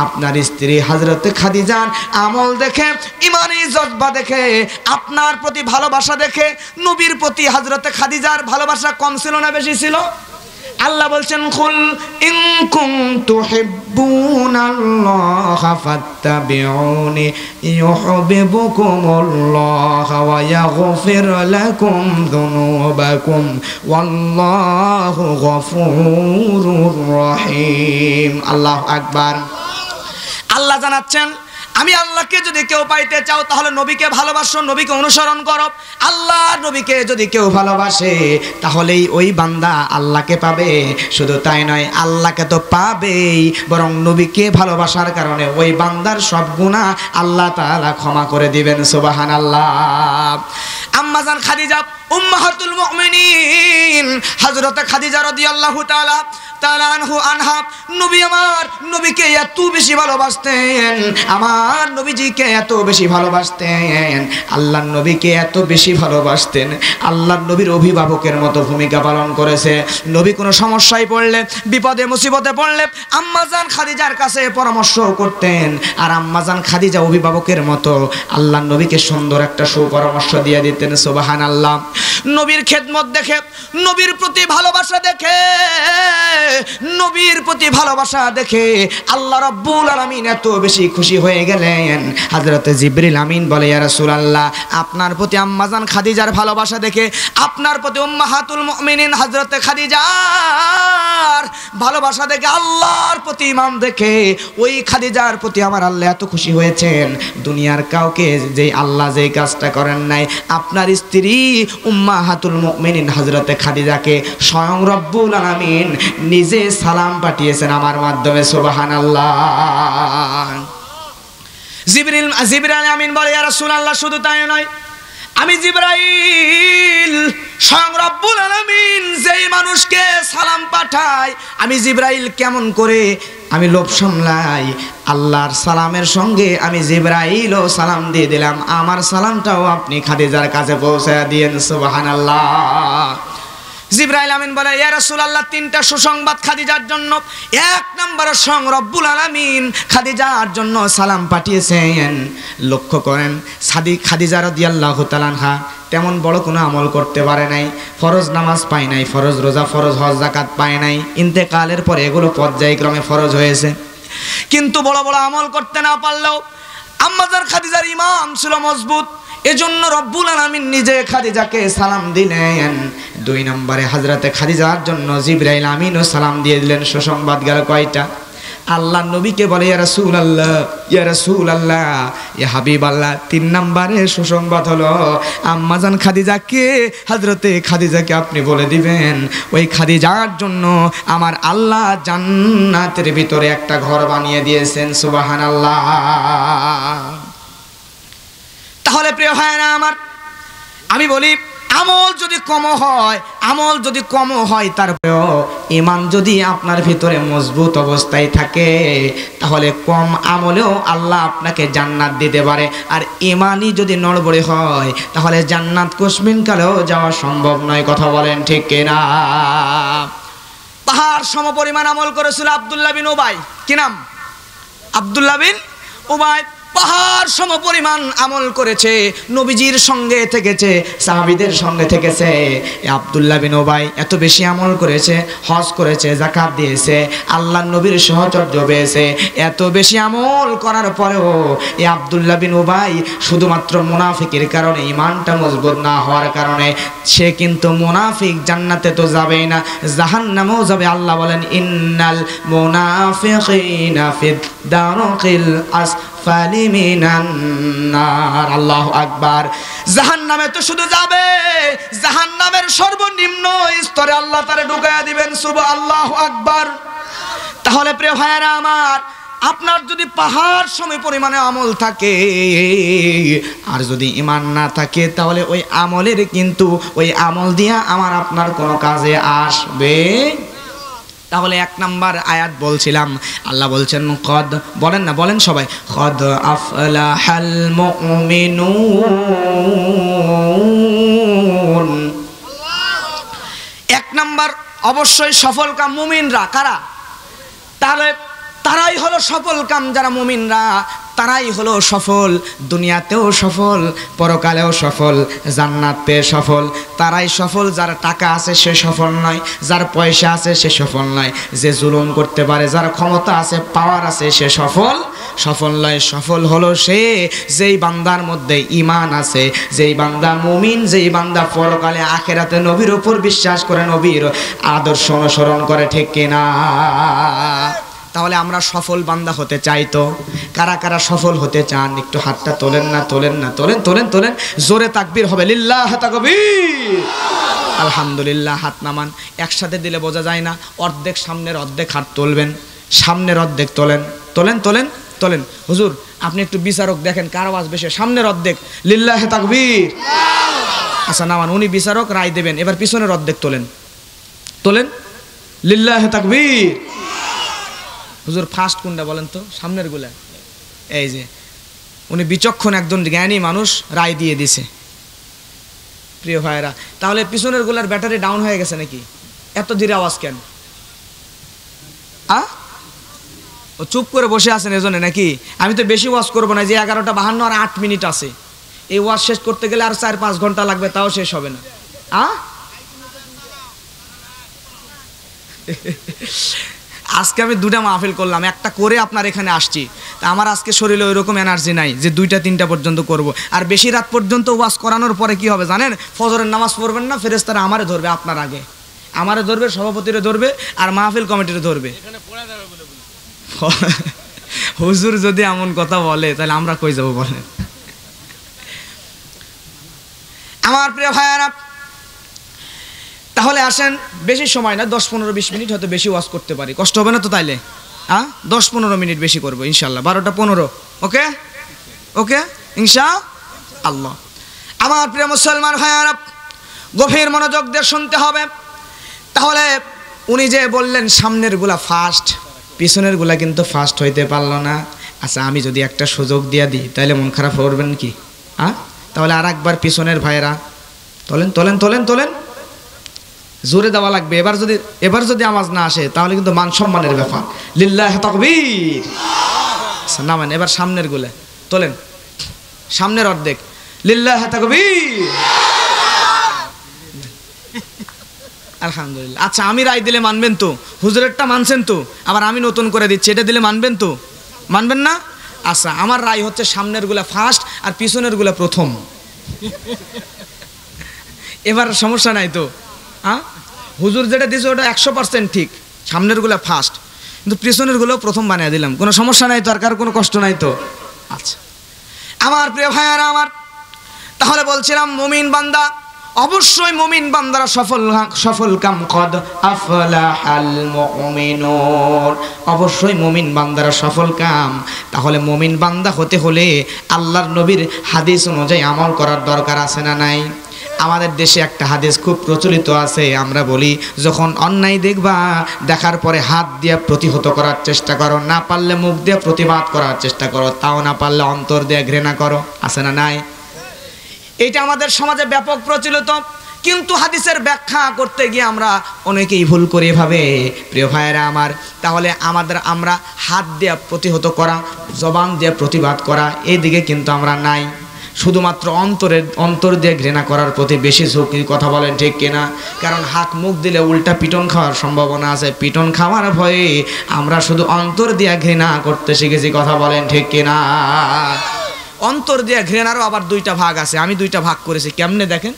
আপনার স্ত্রী হযরত খাদিজার আমল দেখে, ইমানি জজ্বা দেখে, আপনার প্রতি ভালোবাসা দেখে নবীর প্রতি হযরত খাদিজার ভালোবাসা কম ছিল না বেশি ছিল? আল্লাহ বলছেন কুল ইন কুনতু হিব্বুনাল্লাহা ফাত্তাবিউনি ইউহিব্বুকুমুল্লাহ ওয়া ইয়াগফির লাকুম যুনুবাকুম ওয়াল্লাহু গফুরুর রহিম। আল্লাহু আকবার। আল্লাহ জানাচ্ছেন, আমি আল্লাহকে যদি কেউ পাইতে চাও তাহলে নবীকে ভালোবাসো, নবীকে অনুসরণ করো। আল্লাহর নবীকে যদি কেউ ভালোবাসে তাহলেই ওই বান্দা আল্লাহকে পাবে। শুধু তাই নয়, আল্লাহকে তো পাবেই, বরং নবীকে ভালোবাসার কারণে ওই বান্দার সব গুনাহ আল্লাহ তাআলা ক্ষমা করে দিবেন। সুবহানাল্লাহ। আম্মাজান খাদিজা উম্মাহাতুল মুমিনিন হযরত খাদিজা রাদিয়াল্লাহু তাআলা আনহা নবী আমার নবীকে এত বেশি ভালোবাসতেন, আমার নবীজিকে এত বেশি ভালোবাসতেন, আল্লাহর নবীকে এত বেশি ভালোবাসতেন, আল্লাহর নবীর অভিভাবকের মতো ভূমিকা পালন করেছে। নবী কোনো সমস্যায় পড়লে, বিপদে মুসিবতে পড়লে আম্মাজান খাদিজার কাছে পরামর্শ করতেন, আর আম্মাজান খাদিজা অভিভাবকের মতো আল্লাহর নবীকে সুন্দর একটা সুপরামর্শ দিয়ে দিতেন। সুবহানাল্লাহ। নবীর খেদমত দেখে, নবীর প্রতি ভালোবাসা দেখে, নবীর প্রতি ভালোবাসা দেখে আল্লাহ রাব্বুল আলামিন এত বেশি খুশি হয়ে গেলেন। হযরত জিবরিল আমিন বলে, ইয়া রাসূলুল্লাহ, আপনার প্রতি আম্মাজান খাদিজার ভালোবাসা দেখে, আপনার প্রতি উম্মাহাতুল মুমিনিন হযরত খাদিজার ভালোবাসা দেখে, আল্লাহর প্রতি ঈমান দেখে ওই খাদিজার প্রতি আমার আল্লাহ এত খুশি হয়েছেন, দুনিয়ার কাউকে যে আল্লাহ যে কাজটা করেন নাই, আপনার স্ত্রী উম্মাহাতুল মুমিনিন হযরত খাদিজাকে স্বয়ং রব্বুল আলামিন নিজে সালাম পাঠিয়েছেন আমার মাধ্যমে। সুবহানাল্লাহ। জিবরিল আমিন বলে, ইয়া রাসূলুল্লাহ, শুধু তাই নয়, আমি জিবরাইল স্বয়ং রব্বুল আলামিন যেই মানুষকে সালাম পাঠাই, আমি জিবরাইল কেমন করে আমি লোভ সামলাই, আল্লাহর সালামের সঙ্গে আমি জিবরাইলও সালাম দিয়ে দিলাম, আমার সালামটাও আপনি খাদিজার কাছে পৌঁছায় দিয়েন। সুবহানাল্লাহ। জিবরাইল আমিন বলে, ইয়া রাসূলুল্লাহ, তিনটা সুসংবাদ খাদিজার জন্য। এক নম্বর, স্বয়ং রব্বুল আলামিন খাদিজার জন্য সালাম পাঠিয়েছেন। লক্ষ্য করেন, খাদিজা রাদিয়াল্লাহু তাআলা আনহা তেমন বড় কোনো আমল করতে পারে নাই, ফরজ নামাজ পায় নাই, ফরজ রোজা, ফরজ হজ যাকাত পায় নাই, ইন্তেকালের পরে এগুলো পর্যায়ক্রমে ফরজ হয়েছে। কিন্তু বড় বড় আমল করতে না পারলেও আম্মাজান খাদিজার ঈমান ছিল মজবুত, এজন্য রব্বুল আলামিন নিজে খাদিজাকে সালাম দিলেন। দুই নম্বরে হযরতে খাদিজার জন্য জিবরাইল আমিনও সালাম দিয়ে দিলেন। সুসংবাদ গেল কয়টা? আল্লাহ নবীকে বলে, ইয়া রাসূলুল্লাহ, ইয়া রাসূলুল্লাহ, ইয়া হাবিবাল্লাহ। তিন নম্বরে সুসংবাদ হলো, আম্মাজান খাদিজাকে, হযরতে খাদিজাকে আপনি বলে দিবেন, ওই খাদিজার জন্য আমার আল্লাহ জান্নাতের ভিতরে একটা ঘর বানিয়ে দিয়েছেন। সুবহানাল্লাহ। তাহলে প্রিয় ভাইরা আমার, আমি বলি, আমল যদি কম হয়, তারপরেও ঈমান যদি আপনার ভিতরে মজবুত অবস্থায় থাকে, তাহলে কম আমলেও আল্লাহ আপনাকে জান্নাত দিতে পারে। আর ঈমানই যদি নড়বড়ে হয়, তাহলে জান্নাত কোশমিন কালেও যাওয়া সম্ভব নয়। কথা বলেন ঠিক কিনা? পাহাড় সমপরিমাণ আমল করেছিল আব্দুল্লাহ বিন উবাই। কি নাম? আব্দুল্লাহ বিন উবাই। পাহাড় সমপরিমাণ আমল করেছে, নবীজির সঙ্গে থেকেছে, সাহাবীদের সঙ্গে থেকেছে। আব্দুল্লাহ বিন উবাই এত বেশি আমল করেছে, হজ করেছে, যাকাত দিয়েছে, আল্লাহর নবীর সাহচর্য পেয়েছে। এত বেশি আমল করার পরেও এই আব্দুল্লাহ বিন উবাই শুধুমাত্র মুনাফিকের কারণে, ঈমানটা মজবুত না হওয়ার কারণে সে কিন্তু মুনাফিক, জান্নাতে তো যাবেই না, জাহান্নামেও যাবে। আল্লাহ বলেন, ইন্নাল মুনাফিকিনা ফিদ দারকিল আসফালি মিনান নার। আল্লাহু আকবার। জাহান্নামে তো শুধু যাবে, জাহান্নামের সর্বনিম্ন স্তরে আল্লাহ তারে ঢুকায়া দিবেন। সুবহানাল্লাহু আকবার। তাহলে প্রিয় ভাইয়েরা আমার, আপনার যদি পাহাড় সম পরিমাণে আমল থাকে আর যদি ঈমান না থাকে, তাহলে ওই আমলের কিন্তু ওই আমল দিয়া আমার আপনার কোনো কাজে আসবে। তাহলে এক নাম্বার আয়াত বলছিলাম, আল্লাহ বলছেন কদ, বলেন না, বলেন সবাই, কদ আফলাহাল মুমিনুন। অবশ্যই সফল কাম মুমিনরা। কারা? তাহলে তারাই হলো সফল কাম, যারা মুমিনরা তারাই হলো সফল, দুনিয়াতেও সফল, পরকালেও সফল, জান্নাত পেয়ে সফল। তারাই সফল যার টাকা আছে সে সফল নয়, যার পয়সা আছে সে সফল নয়, যে জুলুম করতে পারে, যার ক্ষমতা আছে, পাওয়ার আছে, সে সফল নয়। সফল হলো সে যেই বান্দার মধ্যে ঈমান আছে, যেই বান্দা মুমিন, যেই বান্দা পরকালে আখিরাতে নবীর উপর বিশ্বাস করে, নবীর আদর্শ অনুসরণ করে, ঠিক কিনা? তাহলে আমরা সফল বান্দা হতে চাই তো? কারা কারা সফল হতে চান একটু হাতটা তোলেন না, তোলেন না, তোলেন তোলেন তোলেন, জোরে তাকবীর হবে, লিল্লাহ তাকবীর, আলহামদুলিল্লাহ। হাত নামান, একসাথে দিলে বোঝা যায় না, অর্ধেক সামনের, অর্ধেক হাত তুলবেন, সামনের অর্ধেক তোলেন, তোলেন তোলেন তোলেন। হুজুর আপনি একটু বিচারক দেখেন কার আওয়াজ বেশি, সামনের অর্ধেক, লিল্লাহ তাকবীর। আচ্ছা নামান, উনি বিচারক, রায় দেবেন। এবার পিছনের অর্ধেক তোলেন, তোলেন, লিল্লাহ তাকবীর। হুজুর ফার্স্ট কোনটা বলেন তো? সামনের গুলা। এই যে উনি বিচক্ষণ একজন জ্ঞানী মানুষ, রায় দিয়ে দিছে। প্রিয় ভাইরা, তাহলে পিছনের গুলার ব্যাটারি ডাউন হয়ে গেছে নাকি? এত ধীরে আওয়াজ কেন? ও চুপ করে বসে আছেন এজন্য নাকি? আমি তো বেশি ওয়াজ করবো না, যে 11:52 আর 8 মিনিট আছে, এই ওয়াজ শেষ করতে গেলে আর 4-5 ঘন্টা লাগবে, তাও শেষ হবে না। আজকে আমি 2টা মাহফিল করলাম, একটা করে আপনার এখানে আসছি, তা আমার আজকে শরীরে ওই রকম এনার্জি নাই যে 2টা-3টা পর্যন্ত করব। আর বেশি রাত পর্যন্ত ওয়াজ করানোর পরে কি হবে জানেন? ফজরের নামাজ পড়বেন না, ফেরেশতারা আমারে ধরবে, আপনার আগে আমারে ধরবে, সভাপতিরে ধরবে, আর মাহফিল কমিটিরে ধরবে। হুজুর যদি এমন কথা বলে তাহলে আমরা কই যাব বলেন? আমার প্রিয় ভাইয়ারা, তাহলে আসেন, বেশি সময় না, 10-15-20 মিনিট হয়তো বেশি ওয়াজ করতে পারি, কষ্ট হবে না তো? তাইলে 10-15 মিনিট বেশি করবো ইনশাল্লাহ, 12টা-15। ওকে ওকে ইনশাআল্লাহ। আমার প্রিয় মুসলমান ভাইয়ারা, গভীর মনোযোগ দিয়ে শুনতে হবে। তাহলে উনি যে বললেন সামনের গুলা ফার্স্ট, পিছনের গুলা কিন্তু ফার্স্ট হইতে পারলো না। আচ্ছা আমি যদি একটা সুযোগ দিয়ে দিই তাহলে মন খারাপ করবেন কি? তাহলে আর একবার পিছনের ভাইয়েরা তোলেন, তোলেন তোলেন তোলেন, জোরে দেওয়া লাগবে। এবার যদি আওয়াজ না আসে তাহলে কিন্তু মান সম্মানের ব্যাপার। লিল্লাহ তাকবীর। নামেন, এবার সামনের গুলা তোলেন, সামনের অর্ধেক, লিল্লাহ তাকবীর, আলহামদুলিল্লাহ। আচ্ছা আমি রায় দিলে মানবেন তো? হুজুরেরটা মানছেন তো, আবার আমি নতুন করে দিচ্ছি, এটা দিলে মানবেন তো? মানবেন না? আচ্ছা আমার রায় হচ্ছে সামনের গুলা ফার্স্ট আর পিছনের গুলা প্রথম। এবার সমস্যা নাই তো? হুজুর যেটা দিয়েছে ওটা 100% ঠিক, সামনের গুলা ফার্স্ট, কিন্তু পিছনের গুলো প্রথম বানিয়ে দিলাম, কোনো সমস্যা নাই তো? আর কার কোনো কষ্ট নাই তো? আচ্ছা আমার প্রিয় ভাইয়ারা আমার, তাহলে বলছিলাম মুমিন বান্দা, অবশ্যই মুমিন বান্দারা সফল কাম, কদ আফলাহাল মুমিনুন, অবশ্যই মুমিন বান্দারা সফল কাম। তাহলে মুমিন বান্দা হতে হলে আল্লাহর নবীর হাদিস অনুযায়ী আমল করার দরকার আছে না নাই? আমাদের দেশে একটা হাদিস খুব প্রচলিত আছে, আমরা বলি যখন অন্যায় দেখবা, দেখার পরে হাত দিয়ে প্রতিহত করার চেষ্টা করো, না পারলে মুখ দিয়ে প্রতিবাদ করার চেষ্টা করো, তাও না পারলে অন্তর দিয়ে ঘৃণা করো, আছে না নাই? এটা আমাদের সমাজে ব্যাপক প্রচলিত, কিন্তু হাদিসের ব্যাখ্যা করতে গিয়ে আমরা অনেকেই ভুল করে এভাবে। প্রিয় ভাইয়েরা আমার, তাহলে আমরা হাত দিয়ে প্রতিহত করা, জবান দিয়ে প্রতিবাদ করা, এই দিকে কিন্তু আমরা নাই, শুধুমাত্র অন্তর দিয়ে ঘৃণা করার প্রতি বেশি ঝুঁকি। কথা বলেন ঠিক কিনা? কারণ হাত মুখ দিলে উল্টা পিটন খাওয়ার সম্ভাবনা আছে, পিটন খাওয়ার ভয়ে আমরা শুধু অন্তর দিয়ে ঘৃণা করতে শিখেছি। কথা বলেন ঠিক কিনা? অন্তর দিয়ে ঘৃণারও আবার 2টা ভাগ আছে, আমি 2টা ভাগ করেছি। কেমনে দেখেন,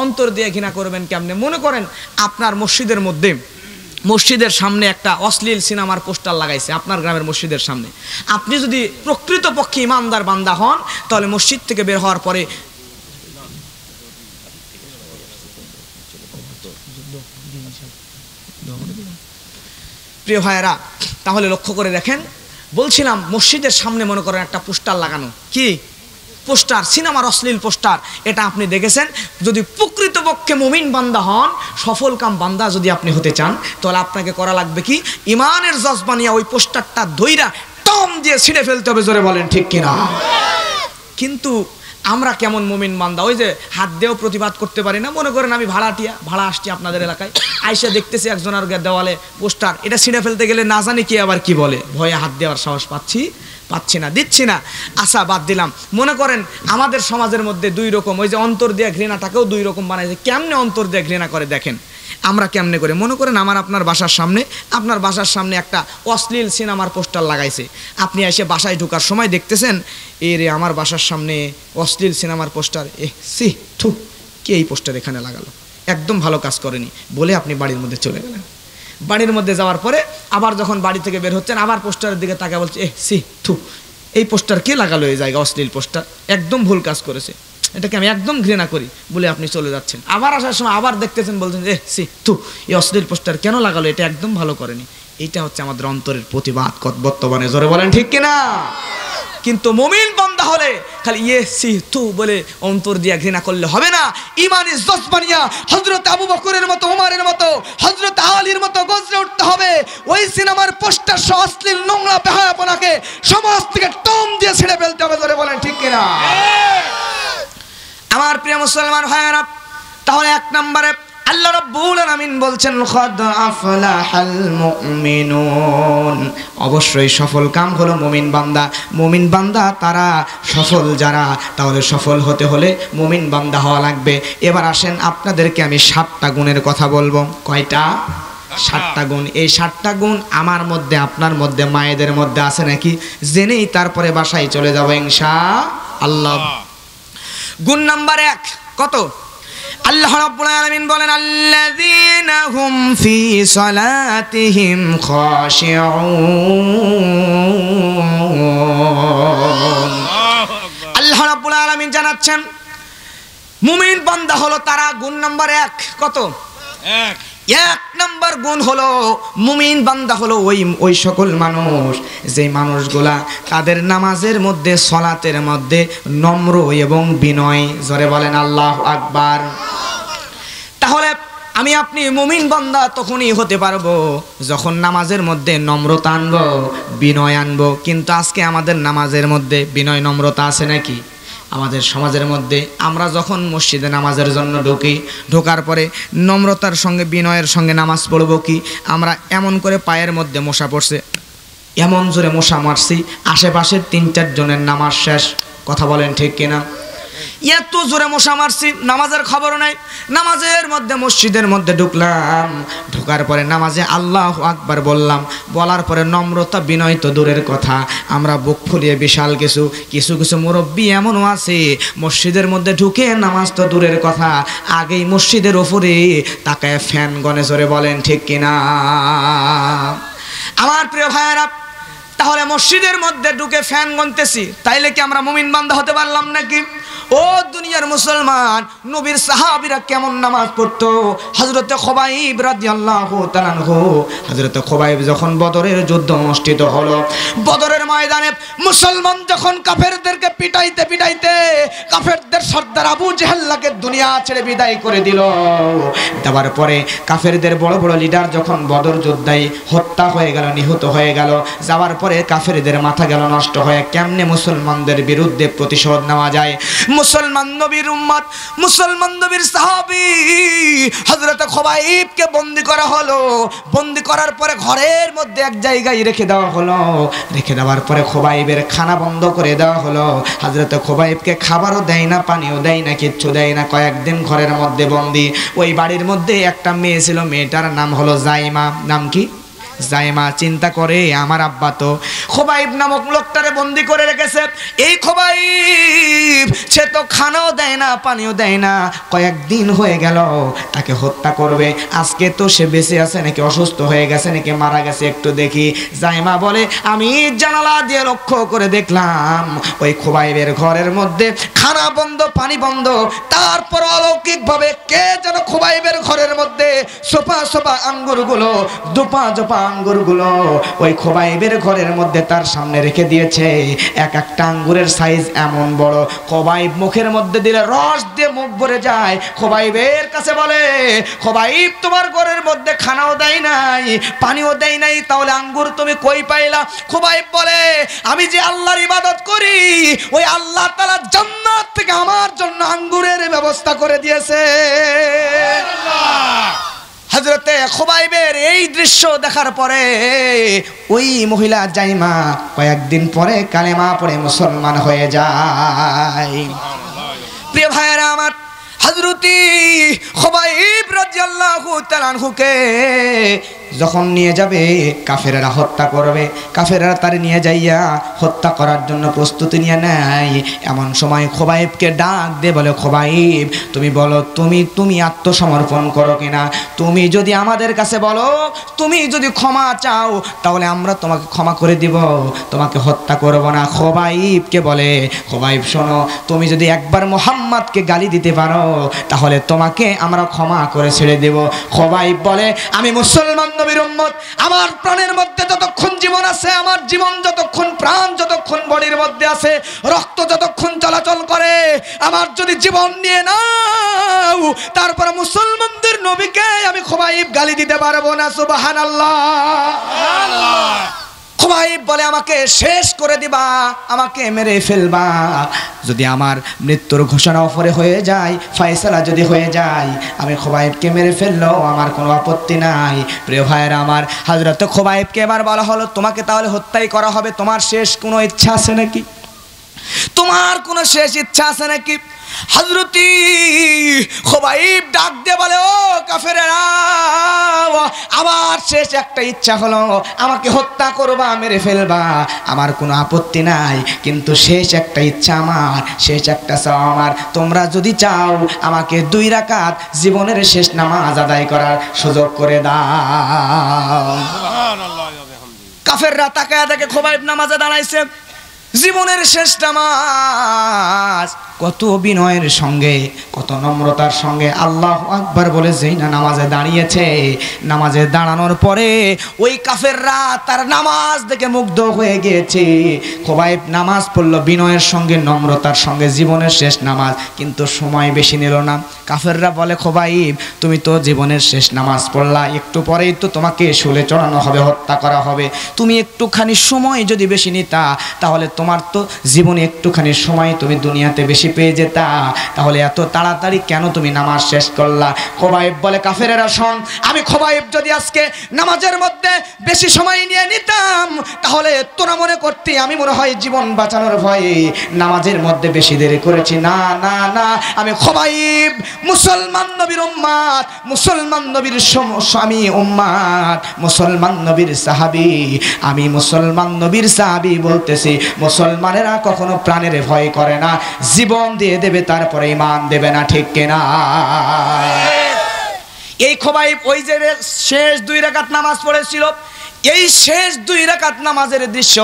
অন্তর দিয়ে ঘৃণা করবেন কেমনে? মনে করেন আপনার মসজিদের মধ্যে, মসজিদের সামনে একটা অশ্লীল সিনেমার পোস্টার লাগাইছে, আপনার গ্রামের মসজিদের সামনে। আপনি যদি প্রকৃতপক্ষে ইমানদার বান্দা হন, তাহলে মসজিদ থেকে বের হওয়ার পরে প্রিয় ভাইয়েরা, তাহলে লক্ষ্য করে দেখেন, বলছিলাম মসজিদের সামনে মনে করেন একটা পোস্টার লাগানো, কি পোস্টার? সিনেমার অশ্লীল পোস্টার। এটা আপনি দেখেছেন। যদি প্রকৃতপক্ষে মুমিন বান্দা হন, সফল কাম বান্দা যদি আপনি হতে চান, তাহলে আপনাকে করা লাগবে কি? ইমানের জজবা নিয়ে ওই পোস্টারটা ধইরা টম দিয়ে ছিঁড়ে ফেলতে হবে। জোরে বলেন ঠিক কিনা? কিন্তু আমরা কেমন মুমিন বান্দা, ওই যে হাত দিয়েও প্রতিবাদ করতে পারি না। মনে করেন আমি ভাড়া আসছি আপনাদের এলাকায়, আইসা দেখতেছি একজন আর দেওয়ালে পোস্টার, এটা ছিঁড়ে ফেলতে গেলে না জানি কি আবার কি বলে, ভয়ে হাত দেওয়ার সাহস পাচ্ছি না, দিচ্ছি না। আশা বাদ দিলাম। মনে করেন আমাদের সমাজের মধ্যে দুই রকম, ওই যে অন্তর দিয়ে ঘৃণাটাকেও দুই রকম বানাইছে। কেমনে অন্তর দিয়ে ঘৃণা করে দেখেন, আমরা কেমনে করে। মনে করেন আপনার বাসার সামনে একটা অশ্লীল সিনেমার পোস্টার লাগাইছে, আপনি এসে বাসায় ঢোকার সময় দেখতেছেন রে আমার বাসার সামনে অশ্লীল সিনেমার পোস্টার, সি থু, কে এই পোস্টার এখানে লাগালো, একদম ভালো কাজ করেনি বলে আপনি বাড়ির মধ্যে চলে গেলেন। বাড়ির মধ্যে যাওয়ার পরে আবার যখন বাড়ি থেকে বের হচ্ছেন আবার পোস্টারের দিকে তাকে বলছে সি থু, এই পোস্টার কে লাগালো এই জায়গা, অশ্লীল পোস্টার, একদম ভুল কাজ করেছে, এটাকে আমি একদম ঘৃণা করি বলে আপনি চলে যাচ্ছেন। আবার আসার সময় আবার দেখতেছেন, বলছেন সি থু, এই অশ্লীল পোস্টার কেন লাগালো, এটা একদম ভালো করেনি। এটা হচ্ছে আমাদের অন্তরের প্রতিবাদ বর্তমানে, জোরে বলেন ঠিক কিনা? কিন্তু মুমিন বান্দা হলে খালি সি থু বলে অন্তর দিয়ে ঘৃণা করলে হবে না। ইমানি জজবানিয়া হযরত আবু বকরের মতো, ওমরের মতো, হযরত আলীর মতো গজরে উঠতে হবে। ওই সিনেমার পোস্টার সহ অশ্লীল নোংরা বেহায়াপনাকে সমাজ থেকে টম দিয়ে ছেড়ে ফেলতে হবে, জোরে বলেন ঠিক কিনা? আমার প্রিয় মুসলমান ভাইয়েরা, তাহলে এক নম্বরে আল্লাহ রাব্বুল আলামিন বলছেন কদ আফলাহাল মুমিনুন, অবশ্যই সফল কাম হলো মুমিন বান্দা তারা সফল যারা। তাহলে সফল হতে হলে মুমিন বান্দা হওয়া লাগবে। এবার আসেন আপনাদেরকে আমি 7টা গুণের কথা বলবো। কয়টা? 7টা গুণ। এই 7টা গুণ আমার মধ্যে, আপনার মধ্যে, মায়েদের মধ্যে আছে নাকি জেনেই তারপরে বাসায় চলে যাবো ইনশাআল্লাহ। গুণ নাম্বার 1 কত? আল্লাহ রাব্বুল আলামিন বলেন আল্লাযীনা হুম ফি সালাতিহিম খাশিউন। আল্লাহ রাব্বুল আলামিন জানাচ্ছেন মুমিন বান্দা হলো তারা। গুণ নাম্বার 1 কত? 1 নম্বর গুণ হলো মুমিন বান্দা হলো ওই সকল মানুষ, যে মানুষগুলা তাদের নামাজের মধ্যে, সলাতের মধ্যে নম্র এবং বিনয়। জোরে বলেন আল্লাহু আকবার। তাহলে আমি আপনি মুমিন বান্দা তখনই হতে পারবো যখন নামাজের মধ্যে নম্রতা আনবো, বিনয় আনবো। কিন্তু আজকে আমাদের নামাজের মধ্যে বিনয় নম্রতা আছে নাকি? আমাদের সমাজের মধ্যে আমরা যখন মসজিদে নামাজের জন্য ঢোকার পরে নম্রতার সঙ্গে, বিনয়ের সঙ্গে নামাজ পড়বো কি? আমরা এমন করে পায়ের মধ্যে মশা পড়ছে, এমন জোরে মশা মারছি, আশেপাশের 3-4 জনের নামাজ শেষ। কথা বলেন ঠিক কিনা? এত জোরে মশা মারছি, নামাজের খবর নাই। নামাজের মধ্যে, মসজিদের মধ্যে ঢুকলাম, ঢোকার পরে নামাজে আল্লাহু আকবার বললাম, বলার পরে নম্রতা বিনয় তো দূরের কথা, আমরা বুক ফুলিয়ে বিশাল কিছু মুরব্বী এমনও আছে মসজিদের মধ্যে ঢুকে নামাজ তো দূরের কথা, আগেই মসজিদের ওপরে তাকায় ফ্যান গনে। জোরে বলেন ঠিক কিনা? আমার প্রিয় ভাইয়েরা, তাহলে মসজিদের মধ্যে ঢুকে ফ্যান গনতেছি, তাইলে কি আমরা মুমিন বান্দা হতে পারলাম নাকি? ও দুনিয়ার মুসলমান, নবীর সাহাবীরা কেমন নামাজ পড়তো? হযরতে খুবাইব রাদিয়াল্লাহু তাআলা আনহু, হযরতে খুবাইব যখন বদরের যুদ্ধ অনুষ্ঠিত হলো, বদরের ময়দানে মুসলমান যখন কাফেরদেরকে পিটাইতে কাফেরদের সর্দার আবু জেহেলকে দুনিয়া ছেড়ে বিদায় করে দিল, দেওয়ার পরে কাফেরদের বড় বড় লিডার যখন বদর যুদ্ধে হত্যা হয়ে গেল, নিহত হয়ে গেল, যাওয়ার পরে কাফেরদের মাথা গেল নষ্ট হয়ে। কেমনে মুসলমানদের বিরুদ্ধে প্রতিশোধ নেওয়া যায়? মুসলমান নবীর উম্মত, মুসলমান নবীর সাহাবী হযরত খুবাইবকে বন্দী করা হলো। বন্দী করার পরে ঘরের মধ্যে এক জায়গায় রেখে দেওয়া হলো। রেখে দেওয়ার পরে খুবাইবের খানা বন্ধ করে দেওয়া হলো। হযরত খুবাইবকে খাবারও দেয় না, পানিও দেয় না, কিচ্ছু দেয় না। কয়েকদিন ঘরের মধ্যে বন্দী। ওই বাড়ির মধ্যে একটা মেয়ে ছিল, মেয়েটার নাম হলো জাইমা। নাম কি? জাইমা। চিন্তা করে আমার আব্বা তো খুবাইব নামক লোকটারে বন্দি করে রেখেছে। এই খুবাইব সে তো খানাও দেয় না, পানিও দেয় না, কয়েকদিন হয়ে গেল তাকে হত্যা করবে। আজকে তো সে বেঁচে আছে নাকি অসুস্থ হয়ে গেছে নাকি মারা গেছে একটু দেখি। জাইমা বলে আমি জানালা দিয়ে লক্ষ্য করে দেখলাম ওই খুবাইবের ঘরের মধ্যে খানা বন্ধ, পানি বন্ধ, তারপর অলৌকিকভাবে কে যেন খুবাইবের ঘরের মধ্যে সোপা আঙ্গুরগুলো, দোপা আঙ্গুরগুলো ওই খুবাইবের ঘরের মধ্যে তার সামনে রেখে দিয়েছে। এক একটা আঙ্গুরের সাইজ এমন বড়, খুবাইব মুখের মধ্যে দিলে রস দিয়ে মুখ ভরে যায়। খুবাইবের কাছে বলে, খুবাইব তোমার ঘরের মধ্যে খানাও দেয় নাই, পানিও দেয় নাই, তাহলে আঙ্গুর তুমি কই পাইলা? খুবাইব বলে আমি যে আল্লাহর ইবাদত করি, ওই আল্লাহ তাআলা জান্নাত থেকে আমার জন্য আঙ্গুরের ব্যবস্থা করে দিয়েছে। হযরতে খুবাইবের এই দৃশ্য দেখার পরে ওই মহিলা জাইমা কয়েকদিন পরে কালেমা পড়ে মুসলমান হয়ে যায়। প্রিয় ভাইয়েরা আমার, হযরতি খুবাইব রাদিয়াল্লাহু তাআলা আনহুকে যখন নিয়ে যাবে কাফেররা হত্যা করবে, কাফেররা তার নিয়ে যাইয়া হত্যা করার জন্য প্রস্তুতি নিয়ে নেয়। এমন সময় খুবাইবকে ডাক দিয়ে বলে, খুবাইব তুমি বলো তুমি আত্মসমর্পণ করো কিনা? তুমি যদি আমাদের কাছে বলো, তুমি যদি ক্ষমা চাও, তাহলে আমরা তোমাকে ক্ষমা করে দিব, তোমাকে হত্যা করব না। খুবাইবকে বলে, খুবাইব শোনো, তুমি যদি একবার মুহাম্মদকে গালি দিতে পারো, তাহলে তোমাকে আমরা ক্ষমা করে ছেড়ে দেব। খুবাইব বলে, আমি মুসলমান নবীর উম্মত, আমার প্রাণের মধ্যে যতক্ষণ জীবন আছে, আমার জীবন যতক্ষণ, প্রাণ যতক্ষণ বডির মধ্যে আছে, রক্ত যতক্ষণ চলাচল করে, আমার যদি জীবন নিয়ে নাও, তারপর মুসলমানদের নবীকে আমি খুবাইব গালি দিতে পারবো না। সুবহানাল্লাহ। খুবাইব বলে, আমাকে শেষ করে দিবা, আমাকে মেরে ফেলবা, যদি আমার মৃত্যুর ঘোষণা উপরে হয়ে যায়, ফয়সালা যদি হয়ে যায়, আমি খুবাইবকে মেরে ফেললেও আমার কোনো আপত্তি নাই। প্রিয় ভাইয়েরা আমার, হযরত খুবাইবকে এবার বলা হলো, তোমাকে তাহলে হত্যাই করা হবে, তোমার শেষ কোনো ইচ্ছা আছে নাকি? তোমার কোনো শেষ ইচ্ছা আছে নাকি? হযরতি খুবাইব ডাক দিয়ে বলে, ও কাফেরেরা, আমার শেষ একটা ইচ্ছা হলো, আমাকে হত্যা করবা, মেরে ফেলবা, আমার কোনো আপত্তি নাই, কিন্তু শেষ একটা ইচ্ছা আমার, শেষ একটা চাও আমার, তোমরা যদি চাও আমাকে 2 রাকাত জীবনের শেষ নামাজ আদায় করার সুযোগ করে দাও। কাফেররা তাকায়া দেখে খুবাইব নামাজে দাঁড়াইছে, জীবনের শেষ নামাজ। কত বিনয়ের সঙ্গে, কত নম্রতার সঙ্গে আল্লাহু আকবার বলে যেই না নামাজে দাঁড়িয়েছে, নামাজে দাঁড়ানোর পরে ওই কাফেররা তার নামাজ দেখে মুগ্ধ হয়ে গিয়েছে। খুবাইব নামাজ পড়ল বিনয়ের সঙ্গে, নম্রতার সঙ্গে, জীবনের শেষ নামাজ, কিন্তু সময় বেশি নিল না। কাফেররা বলে, খুবাইব তুমি তো জীবনের শেষ নামাজ পড়লা, একটু পরেই তো তোমাকে শুলে চড়ানো হবে, হত্যা করা হবে, তুমি একটুখানি সময় যদি বেশি নিতা, তাহলে তোমার তো জীবনে একটুখানি সময় তুমি দুনিয়াতে বেশি পেয়ে যেতা, তাহলে এত তাড়াতাড়ি কেন তুমি নামাজ শেষ করলা? খুবাইব বলে, কাফেরেরা শোন, আমি খুবাইব যদি আজকে নামাজের মধ্যে বেশি সময় নিয়ে নিতাম, তাহলে তোরা মনে করতি আমি মনে হয় জীবন বাঁচানোর ভয়ে নামাজের মধ্যে বেশি দেরি করেছি। না না না, আমি খুবাইব মুসলমান নবীর উম্মত, মুসলমান নবীর স্বামী উম্মত, মুসলমান নবীর সাহাবী, আমি মুসলমান নবীর সাহাবী বলতেছি, মুসলমানেরা কখনো প্রাণের ভয় করে না, জীবন দিয়ে দেবে, তারপরে ঈমান দেবে না, ঠিক কিনা? এই খুবাইব ওই যে শেষ 2 রাকাত নামাজ পড়েছিল, এই শেষ 2 রাকাত নামাজের দৃশ্য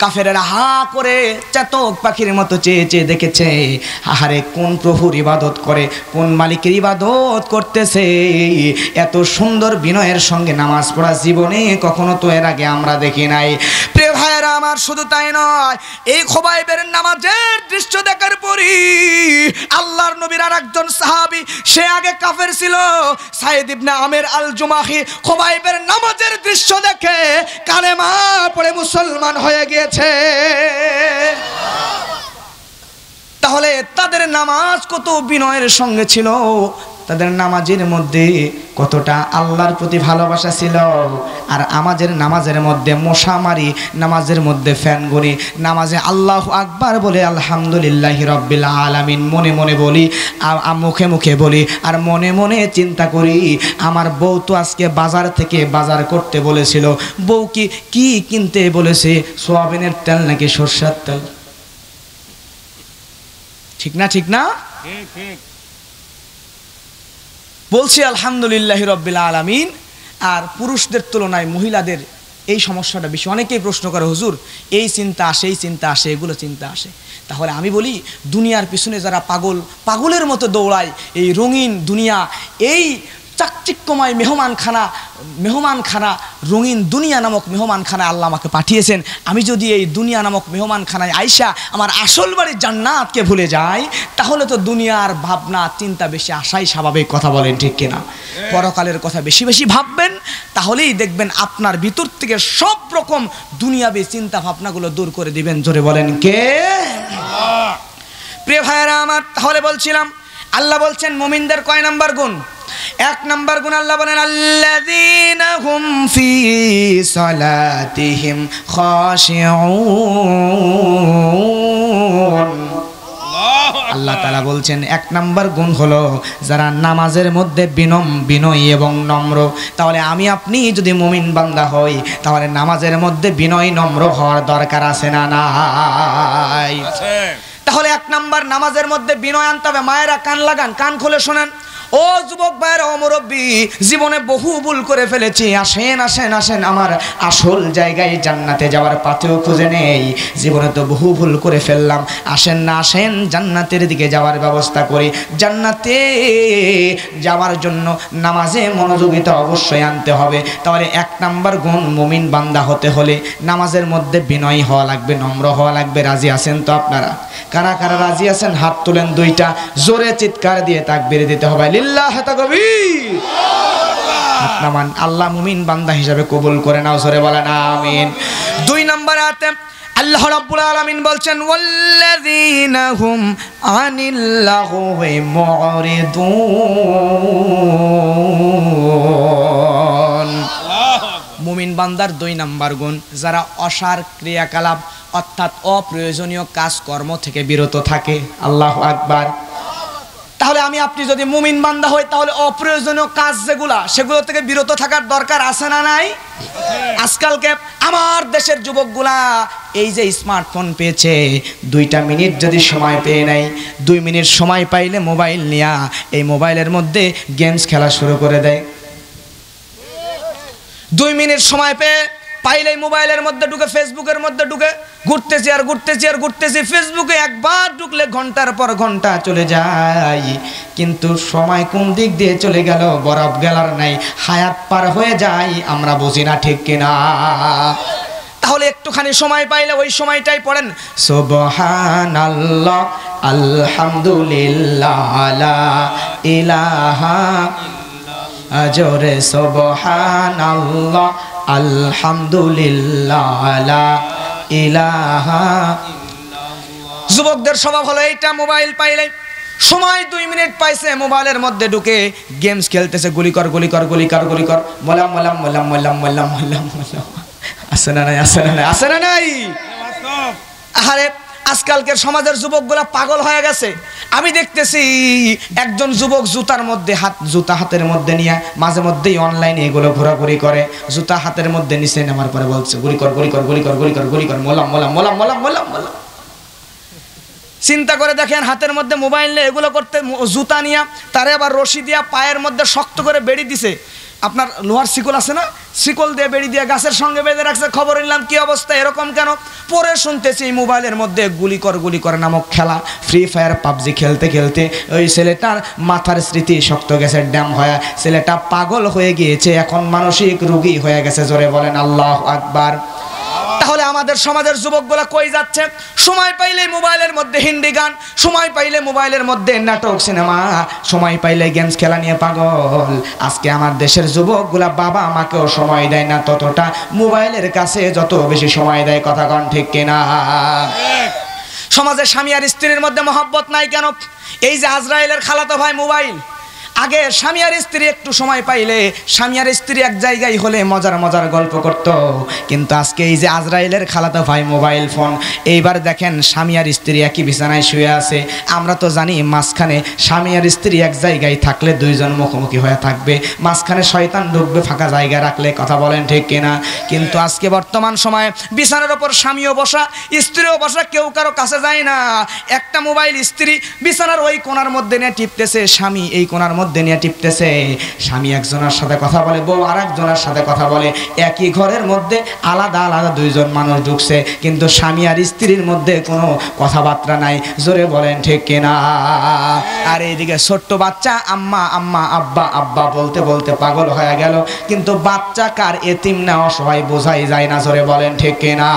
কাফেরেরা হা করে চাতক পাখির মতো চেয়ে চেয়ে দেখেছে। আহারে, কোন প্রভুর ইবাদত করে, কোন মালিকের ইবাদত করতেছে, এত সুন্দর বিনয়ের সঙ্গে নামাজ পড়া জীবনে কখনো তো এর আগে আমরা দেখি নাই। প্রিয় ভাইয়েরা আমার, শুধু তাই নয়, এই খুবাইবের নামাজের দৃশ্য দেখার পরই আল্লাহর নবীর আরেকজন সাহাবী, সে আগে কাফের ছিল, সাইদ ইবনে আমের আল জুমাহি, খুবাইবের নামাজের দৃশ্য দেখে কালেমা পড়ে মুসলমান হয়ে গিয়েছে। তাহলে তাদের নামাজ কত বিনয়ের সঙ্গে ছিল, তাদের নামাজের মধ্যে কতটা আল্লাহর প্রতি ভালোবাসা ছিল। আর আমাদের নামাজের মধ্যে মশা মারি, নামাজের মধ্যে ফ্যান গড়ি, নামাজে আল্লাহু আকবার বলে আলহামদুলিল্লাহি রাব্বিল আলামিন মনে মনে বলি, মুখে মুখে বলি, আর মনে মনে চিন্তা করি, আমার বউ তো আজকে বাজার থেকে বাজার করতে বলেছিল, বউ কি কিনতে বলেছে, সোয়াবিনের তেল নাকি সরষের তেল? ঠিক না? ঠিক না? ঠিক। বলছি আলহামদুলিল্লাহি রাব্বিল আলামিন। আর পুরুষদের তুলনায় মহিলাদের এই সমস্যাটা বেশি। অনেকেই প্রশ্ন করে, হুজুর এই চিন্তা আসে, এই চিন্তা আসে, এগুলো চিন্তা আসে। তাহলে আমি বলি, দুনিয়ার পিছনে যারা পাগলের মতো দৌড়ায়, এই রঙিন দুনিয়া, এই চাকচিক্যময় মেহমানখানা, রঙিন দুনিয়া নামক মেহমানখানা আল্লাহ আমাকে পাঠিয়েছেন। আমি যদি এই দুনিয়া নামক মেহমানখানায় আইসা আমার আসল বাড়ির জান্নাতকে ভুলে যাই, তাহলে তো দুনিয়ার ভাবনা চিন্তা বেশি আসাই স্বাভাবিক। কথা বলেন ঠিক কিনা? পরকালের কথা বেশি বেশি ভাববেন, তাহলেই দেখবেন আপনার ভিতর থেকে সব রকম দুনিয়াবী চিন্তা ভাবনাগুলো দূর করে দিবেন। জোরে বলেন কে? প্রিয় ভাইয়েরা আমার, তাহলে বলছিলাম, আল্লাহ বলছেন মুমিনদের কয় নাম্বার গুণ? এক নাম্বার গুণ আল্লাহ বলেন আল্লাযীনা হুম ফি সালাতিহিম খাশিউন। আল্লাহ তাআলা বলছেন এক নাম্বার গুণ হলো যারা নামাজের মধ্যে বিনয়ী এবং নম্র। তাহলে আমি আপনি যদি মুমিন বান্দা হই তাহলে নামাজের মধ্যে বিনয়ী নম্র হওয়ার দরকার আছে না নাই? তাহলে এক নাম্বার নামাজের মধ্যে বিনয় আনতে হবে। মায়েরা কান লাগান, কান খুলে শোনেন। ও যুবক ভাইরা, ও মুরব্বী, জীবনে বহু ভুল করে ফেলেছি, আসেন আসেন আসেন আমার আসল জায়গায় জান্নাতে যাওয়ার পাথেও খুঁজে নেই। জীবনে তো বহু ভুল করে ফেললাম, আসেন না আসেন জান্নাতের দিকে যাওয়ার ব্যবস্থা করি। জান্নাতে যাওয়ার জন্য নামাজে মনোযোগিতা অবশ্যই আনতে হবে। তাহলে এক নাম্বার গুণ মুমিন বান্দা হতে হলে নামাজের মধ্যে বিনয়ী হওয়া লাগবে, নম্র হওয়া লাগবে। রাজি আছেন তো আপনারা? কারা কারা রাজি আছেন হাত তুলেন দুইটা, জোরে চিৎকার দিয়ে তাকবীর দিতে হবে লিল্লাহ তাকবীর। হাত নামান, আল্লাহ মুমিন বান্দা হিসাবে কবুল করে নাও, জোরে বলেন আমিন। দুই নম্বর আয়াতে আল্লাহ রাব্বুল আলামিন বলছেন ওয়াল্লাযীনা হুম আনিল লাগুই মুরিদুন। মুমিন বান্দার দুই নাম্বার গুণ যারা অসার ক্রিয়াকলাপ অর্থাৎ অপ্রয়োজনীয় কাজকর্ম থেকে বিরত থাকে। আল্লাহু আকবার। তাহলে আমি আপনি যদি মুমিন বান্দা হই তাহলে অপ্রয়োজনীয় কাজ সেগুলো থেকে বিরত থাকার দরকার আছে না নাই? আজকালকে আমার দেশের যুবকগুলা এই যে স্মার্টফোন পেয়েছে, 2টা মিনিট যদি সময় পেয়ে নেয়, 2 মিনিট সময় পাইলে মোবাইল নিয়া এই মোবাইলের মধ্যে গেমস খেলা শুরু করে দেয়। 2 মিনিট সময় পাইলেই মোবাইলের মধ্যে ঢুকে, ফেসবুকের মধ্যে ঢুকে ঘুরতেছি আর ঘুরতেছি আর ঘুরতেছি। ফেসবুকে একবার ঢুকলে ঘন্টার পর ঘন্টা চলে যায়, কিন্তু সময় কোন দিক দিয়ে চলে গেল বরফ গেলার নাই, হায়াত পার হয়ে যায়, আমরা বুঝি না, ঠিক কিনা? তাহলে একটুখানি সময় পাইলে ওই সময়টাই পড়েন সুবহানাল্লাহ আলহামদুলিল্লাহ লা ইলাহা আজরে সুবহানাল্লাহ আলহামদুলিল্লাহ লা ইলাহা। যুবকদের স্বভাব হলো এইটা, মোবাইল পাইলে সময় 2 মিনিট পাইছে মোবাইলের মধ্যে ঢুকে গেমস খেলতেছে, গুলি কর গুলি কর গুলি কর গুলি কর, মোলাম মোলাম মোলাম মোলাম মোলাম মোলাম মোলাম। আসে না নাই? আসে না নাই? আসে না নাই? আরে আজকালকের সমাজের যুবকগুলা পাগল হয়ে গেছে। আমি দেখতেছি একজন যুবক জুতা হাতের মধ্যে নিয়ে মাঝে মধ্যেই অনলাইনে এগুলো ঘোরাঘুরি করে। জুতা হাতের মধ্যে নিচে নামার পরে বলছে গুলি কর গুলি কর গুলি কর গুলি কর গুলি কর, মোলাম মোলাম মোলাম মোলাম মোলাম মোলাম। চিন্তা করে দেখেন, হাতের মধ্যে মোবাইল নিয়ে এগুলো করতে, জুতা নিয়ে তারে আবার রশি দিয়া পায়ের মধ্যে শক্ত করে বেড়ি দিছে। আপনার লোহার শিকল আছে না, শিকল দিয়ে বেড়ি দিয়ে গাছের সঙ্গে বেঁধে রাখছে। খবর নিলাম কি অবস্থা, এরকম কেন? পরে শুনতেছি এই মোবাইলের মধ্যে গুলি কর নামক খেলা, ফ্রি ফায়ার পাবজি খেলতে খেলতে ওই ছেলেটার মাথার স্মৃতি শক্ত গেছে, ড্যাম হয়ে ছেলেটা পাগল হয়ে গিয়েছে, এখন মানসিক রোগী হয়ে গেছে। জোরে বলেন আল্লাহু আকবার। তাহলে আমাদের সমাজের যুবকগুলা কই যাচ্ছে? সময় পাইলে মোবাইলের মধ্যে হিন্দি গান, সময় পাইলে মোবাইলের মধ্যে নাটক সিনেমা, সময় পাইলে গেমস খেলা নিয়ে পাগল। আজকে আমার দেশের যুবকগুলা বাবা মাকেও সময় দেয় না ততটা, মোবাইলের কাছে যত বেশি সময় দেয়। কথা কন ঠিক কিনা? সমাজে স্বামী আর স্ত্রীর মধ্যে মহব্বত নাই কেন? এই যে আজরাইলের খালাতো ভাই মোবাইল। আগে স্বামী আর স্ত্রী একটু সময় পাইলে স্বামী আর স্ত্রী এক জায়গায় হলে মজার মজার গল্প করত, কিন্তু আজকে এই যে আজরাইলের খালাতো ভাই মোবাইল ফোন। এইবার দেখেন স্বামী আর স্ত্রী একই বিছানায় শুয়ে আছে। আমরা তো জানি মাঝখানে স্বামী আর স্ত্রী এক জায়গায় থাকলে 2 জন মুখোমুখি হয়ে থাকবে, মাঝখানে শয়তান ঢুকবে ফাঁকা জায়গা রাখলে। কথা বলেন ঠিক কিনা? কিন্তু আজকে বর্তমান সময়ে বিছানার ওপর স্বামীও বসা, স্ত্রীও বসা, কেউ কারো কাছে যায় না। একটা মোবাইল স্ত্রী বিছানার ওই কোণার মধ্যে নিয়ে টিপতেছে, স্বামী এই কোণার মধ্যে নিয়ে টিপতেছে। স্বামী একজনের সাথে কথা বলে, বউ আর একজনের সাথে কথা বলে। একই ঘরের মধ্যে আলাদা আলাদা 2 জন মানুষ ঢুকছে, কিন্তু স্বামী আর স্ত্রীর মধ্যে কোনো কথাবার্তা নাই। জোরে বলেন ঠিক কিনা? আর এইদিকে ছোট্ট বাচ্চা আম্মা আম্মা আব্বা আব্বা বলতে বলতে পাগল হয়ে গেল, কিন্তু বাচ্চা কার, এতিম না অসহায় বোঝাই যায় না। জোরে বলেন ঠিক কিনা?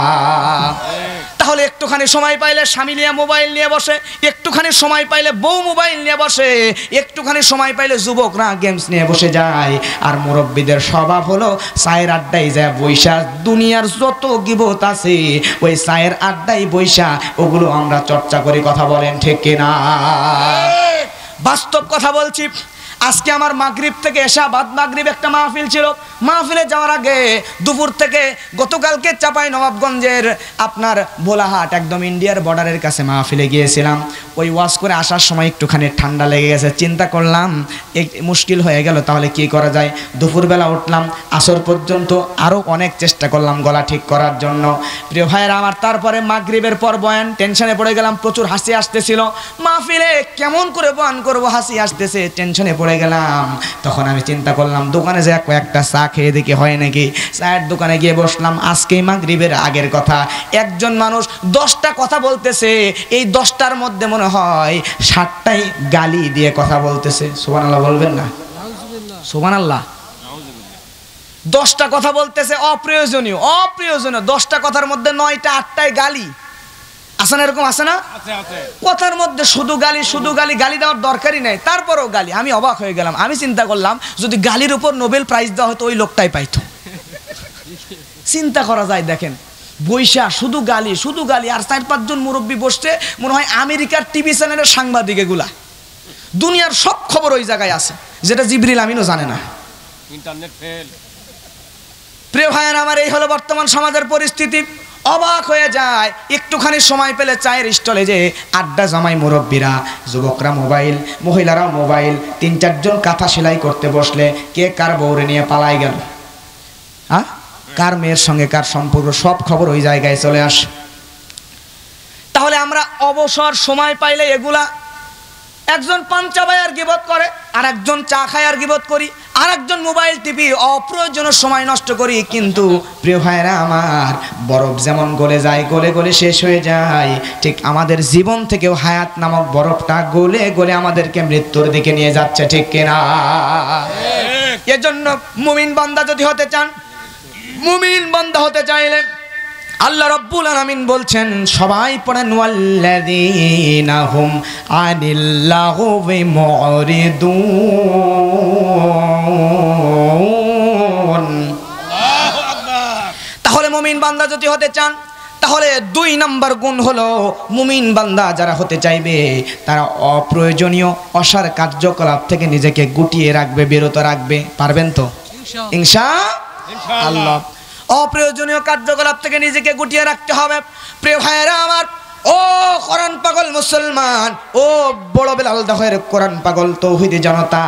তাহলে একটুখানি সময় পাইলে স্বামী নিয়ে মোবাইল নিয়ে বসে, একটুখানি সময় পাইলে বউ মোবাইল নিয়ে বসে, একটুখানি সময় পাইলে যুবকরা গেমস নিয়ে বসে যায়। আর মুরব্বীদের স্বভাব হলো চায়ের আড্ডায় যায় বৈশা, দুনিয়ার যত গিবত আছে ওই চায়ের আড্ডায় বৈশা ওগুলো আমরা চর্চা করি। কথা বলেন ঠিক কিনা? বাস্তব কথা বলছি। আজকে আমার মাগরিব থেকে এশা বাদ মাগরিব একটা মাহফিল ছিল। মাহফিলে যাওয়ার আগে দুপুর থেকে গতকালকে চাপাই নবাবগঞ্জের আপনার ভোলাহাট একদম ইন্ডিয়ার বর্ডারের কাছে মাহফিলে গিয়েছিলাম। ওই ওয়াজ করে আসার সময় একটুখানি ঠান্ডা লেগে গেছে, চিন্তা করলাম মুশকিল হয়ে গেল, তাহলে কি করা যায়। দুপুরবেলা উঠলাম, আসর পর্যন্ত আরও অনেক চেষ্টা করলাম গলা ঠিক করার জন্য। প্রিয় ভাইয়েরা আমার, তারপরে মাগরিবের পর বয়ান, টেনশনে পড়ে গেলাম, প্রচুর হাসি আসতেছিল। মাহফিলে কেমন করে বয়ান করবো, হাসি আসতেছে, টেনশনে পড়ে গেলাম। তখন আমি চিন্তা করলাম দোকানে যে কয়েকটা চা খেয়ে দেখি হয় নাকি। চায়ের দোকানে গিয়ে বসলাম। আজকেই মাগরিবের আগের কথা, একজন মানুষ 10টা কথা বলতেছে, এই 10টার মধ্যে মনে হয় 7টাই গালি দিয়ে কথা বলতেছে। সুবহানাল্লাহ বলবেন না? সুবহানাল্লাহ। 10টা কথা বলতেছে অপ্রয়োজনীয় 10টা কথার মধ্যে 9টা 8টাই গালি। আছে না এরকম? আছে না? কথার মধ্যে শুধু গালি, গালি দেওয়ার দরকারই নেই, তারপরেও গালি। আমি অবাক হয়ে গেলাম। আমি চিন্তা করলাম যদি গালির উপর নোবেল প্রাইজ দেওয়া হতো ওই লোকটাই পাইতো। চিন্তা করা যায়, দেখেন বৈশা শুধু গালি, আর 4-5 জন মুরব্বী বসছে, মনে হয় আমেরিকার টিভি চ্যানেলের সাংবাদিক। এগুলা দুনিয়ার সব খবর ওই জায়গায় আছে, যেটা জিবরিল আমিনও জানে না। Internet fail. প্রিয় ভাইয়েরা আমার, এই হলো বর্তমান সমাজের পরিস্থিতি। অবাক হয়ে যায়, একটুখানি সময় পেলে চায়ের স্টলে যে আড্ডা জমায় মুরব্বীরা, যুবকরা মোবাইল, মহিলারাও মোবাইল। 3-4 জন কাঁথা সেলাই করতে বসলে কে কার বউরে নিয়ে পালাই গেল, কার মেয়ের সঙ্গে কার সম্পর্ক, সব খবর ওই জায়গায় চলে আসে। তাহলে আমরা অবসর সময় পাইলে এগুলা, একজন পান চাবায় আর গিবত করে, আর একজন চা খায় আর গিবত করি, আর একজন মোবাইল টিপি, অপ্রয়োজনীয় সময় নষ্ট করি। কিন্তু প্রিয় ভাইরা আমার, বরফ যেমন গলে যায়, গলে গলে শেষ হয়ে যায়, ঠিক আমাদের জীবন থেকেও হায়াত নামক বরফটা গলে গলে আমাদেরকে মৃত্যুর দিকে নিয়ে যাচ্ছে, ঠিক কিনা? এজন্য মুমিন বান্দা যদি হতে চান, মুমিন বান্দা হতে চাইলে আল্লাহ রাব্বুল আলামিন বলছেন, সবাই পড়েন, ওয়াল্লাযীনা হুম আনিল লাগুবি মুরিদুন। তাহলে মুমিন বান্দা যদি হতে চান, তাহলে 2 নম্বর গুণ হলো, মুমিন বান্দা যারা হতে চাইবে তারা অপ্রয়োজনীয় অসার কার্যকলাপ থেকে নিজেকে গুটিয়ে রাখবে, বিরত রাখবে। পারবেন তো ইনশাআল্লাহ? অপ্রয়োজনীয় কার্যকলাপ থেকে নিজেকে গুটিয়ে রাখতে হবে। প্রিয় ভাইয়েরা আমার, ও কোরআন পাগল মুসলমান, ও বড় বেলাল দহের কোরআন পাগল তৌহিদি জনতা,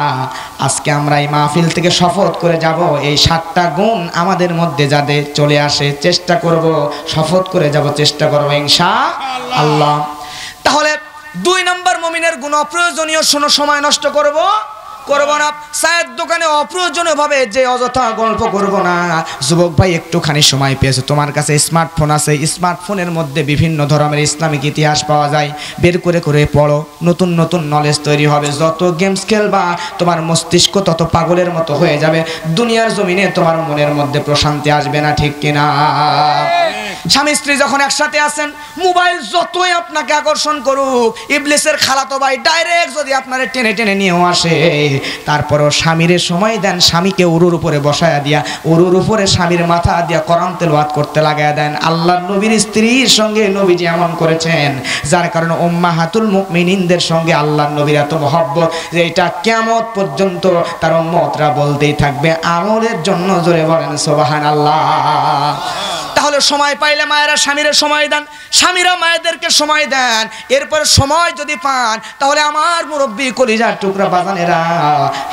আজকে আমরা এই মাহফিল থেকে শপথ করে যাব, এই 7টা গুণ আমাদের মধ্যে যাতে চলে আসে চেষ্টা করব, শপথ করে যাব, চেষ্টা করব ইনশাআল্লাহ। তাহলে 2 নম্বর মুমিনের গুণ, অপ্রয়োজনীয় সময় নষ্ট করব না। চায়ের দোকানে অপ্রয়োজনীয় ভাবে যে অযথা গল্প করব না। যুবক ভাই, একটুখানি সময় পেয়েছো, তোমার কাছে স্মার্টফোন আছে, স্মার্টফোনের মধ্যে বিভিন্ন ধরনের ইসলামিক ইতিহাস পাওয়া যায়, বের করে করে পড়ো, নতুন নতুন নলেজ তৈরি হবে। যত গেমস খেলবা তোমার মস্তিষ্ক তত পাগলের মতো হয়ে যাবে, দুনিয়ার জমিনে তোমার মনের মধ্যে প্রশান্তি আসবে না, ঠিক কিনা? স্বামী স্ত্রী যখন একসাথে আছেন, মোবাইল যতই আপনাকে আকর্ষণ করুক, ইবলিসের খালাতো ভাই ডাইরেক্ট যদি আপনারে টেনে টেনে নিয়েও আসে, তারপরও স্বামীরে সময় দেন, স্বামীকে উরুর উপরে বসায়া দিয়া, উরুর উপরে স্বামীর মাথা দিয়া কোরআন তেলাওয়াত করতে লাগায়া দেন। আল্লাহর নবীর স্ত্রীর সঙ্গে নবীজি এমন করেছেন, যার কারণে উম্মাহাতুল মুমিনিনদের সঙ্গে আল্লাহর নবীর এত মহব্বত যে এটা কিয়ামত পর্যন্ত তার উম্মতরা বলতেই থাকবে আমলের জন্য। জোরে বলেন সুবহানাল্লাহ। তাহলে সময় পাইলে মায়েরা স্বামীরে সময় দেন, স্বামীরা মায়েদেরকে সময় দেন। এরপর সময় যদি পান, তাহলে আমার মুরব্বী কলিজার টুকরা বাজানেরা,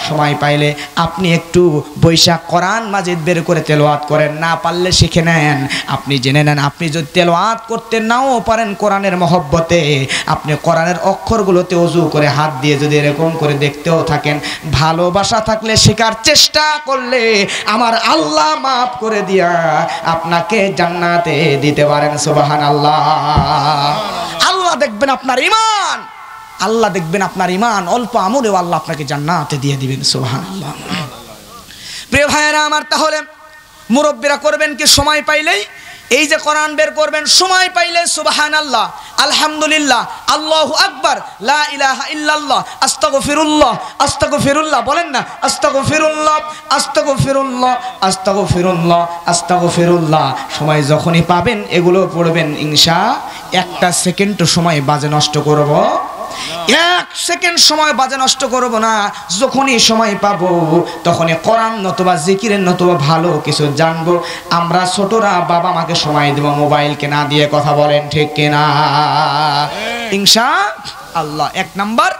সময় পাইলে আপনি একটু বৈশাখ কোরআন মাজিদ বের করে তেলাওয়াত করেন, না পারলে শিখে নেন। আপনি জেনে নেন, আপনি যদি তেলাওয়াত করতে নাও পারেন কোরআনের মহব্বতে, আপনি কোরআনের অক্ষরগুলোতে ওযু করে হাত দিয়ে যদি এরকম করে দেখতেও থাকেন, ভালোবাসা থাকলে শেখার চেষ্টা করলে আমার আল্লাহ মাফ করে দিয়া আপনাকে জান্নাতে দিতে পারেন। সুবহানাল্লাহ। আল্লাহ দেখবেন আপনার ঈমান, আল্লাহ দেখবেন আপনার ঈমান, অল্প আমলেও আল্লাহ আপনাকে জান্নাতে দিয়ে দিবেন। সুবহানাল্লাহ। প্রিয় ভাইয়েরা আমার, তাহলে মুরব্বীরা করবেন কি, সময় পাইলেই এই যে কোরআন বের করবেন, সময় পাইলে সুবহানাল্লাহ, আলহামদুলিল্লাহ, আল্লাহু আকবার, লা ইলাহা ইল্লাল্লাহ, আস্তাগফিরুল্লাহ, আস্তাগফিরুল্লাহ বলেন না, আস্তাগফিরুল্লাহ, আস্তাগফিরুল্লাহ, আস্তাগফিরুল্লাহ, আস্তাগফিরুল্লাহ। সময় যখনই পাবেন এগুলো পড়বেন ইনশাআল্লাহ। 1টা সেকেন্ডও সময় বাজে নষ্ট করব, এক সেকেন্ড সময় বাজে নষ্ট করব না, যখনই সময় পাবো তখনই কোরআন নতুবা জিকিরের নতুবা ভালো কিছু জানবো। আমরা ছোটরা বাবা মাকে সময় দেব, মোবাইলকে না দিয়ে। কথা বলেন ঠিক কিনা? ইনশাআল্লাহ। এক নাম্বার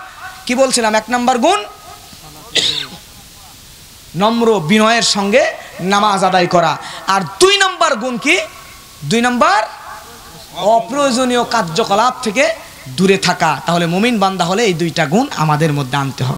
কি বলছিলাম? এক নাম্বার গুণ নম্র বিনয়ের সঙ্গে নামাজ আদায় করা। আর 2 নাম্বার গুণ কি? 2 নাম্বার অপ্রয়োজনীয় কার্যকলাপ থেকে দূরে থাকা। তাহলে মুমিন বান্দা হলে এই 2টা গুণ আমাদের মধ্যে আনতে হবে।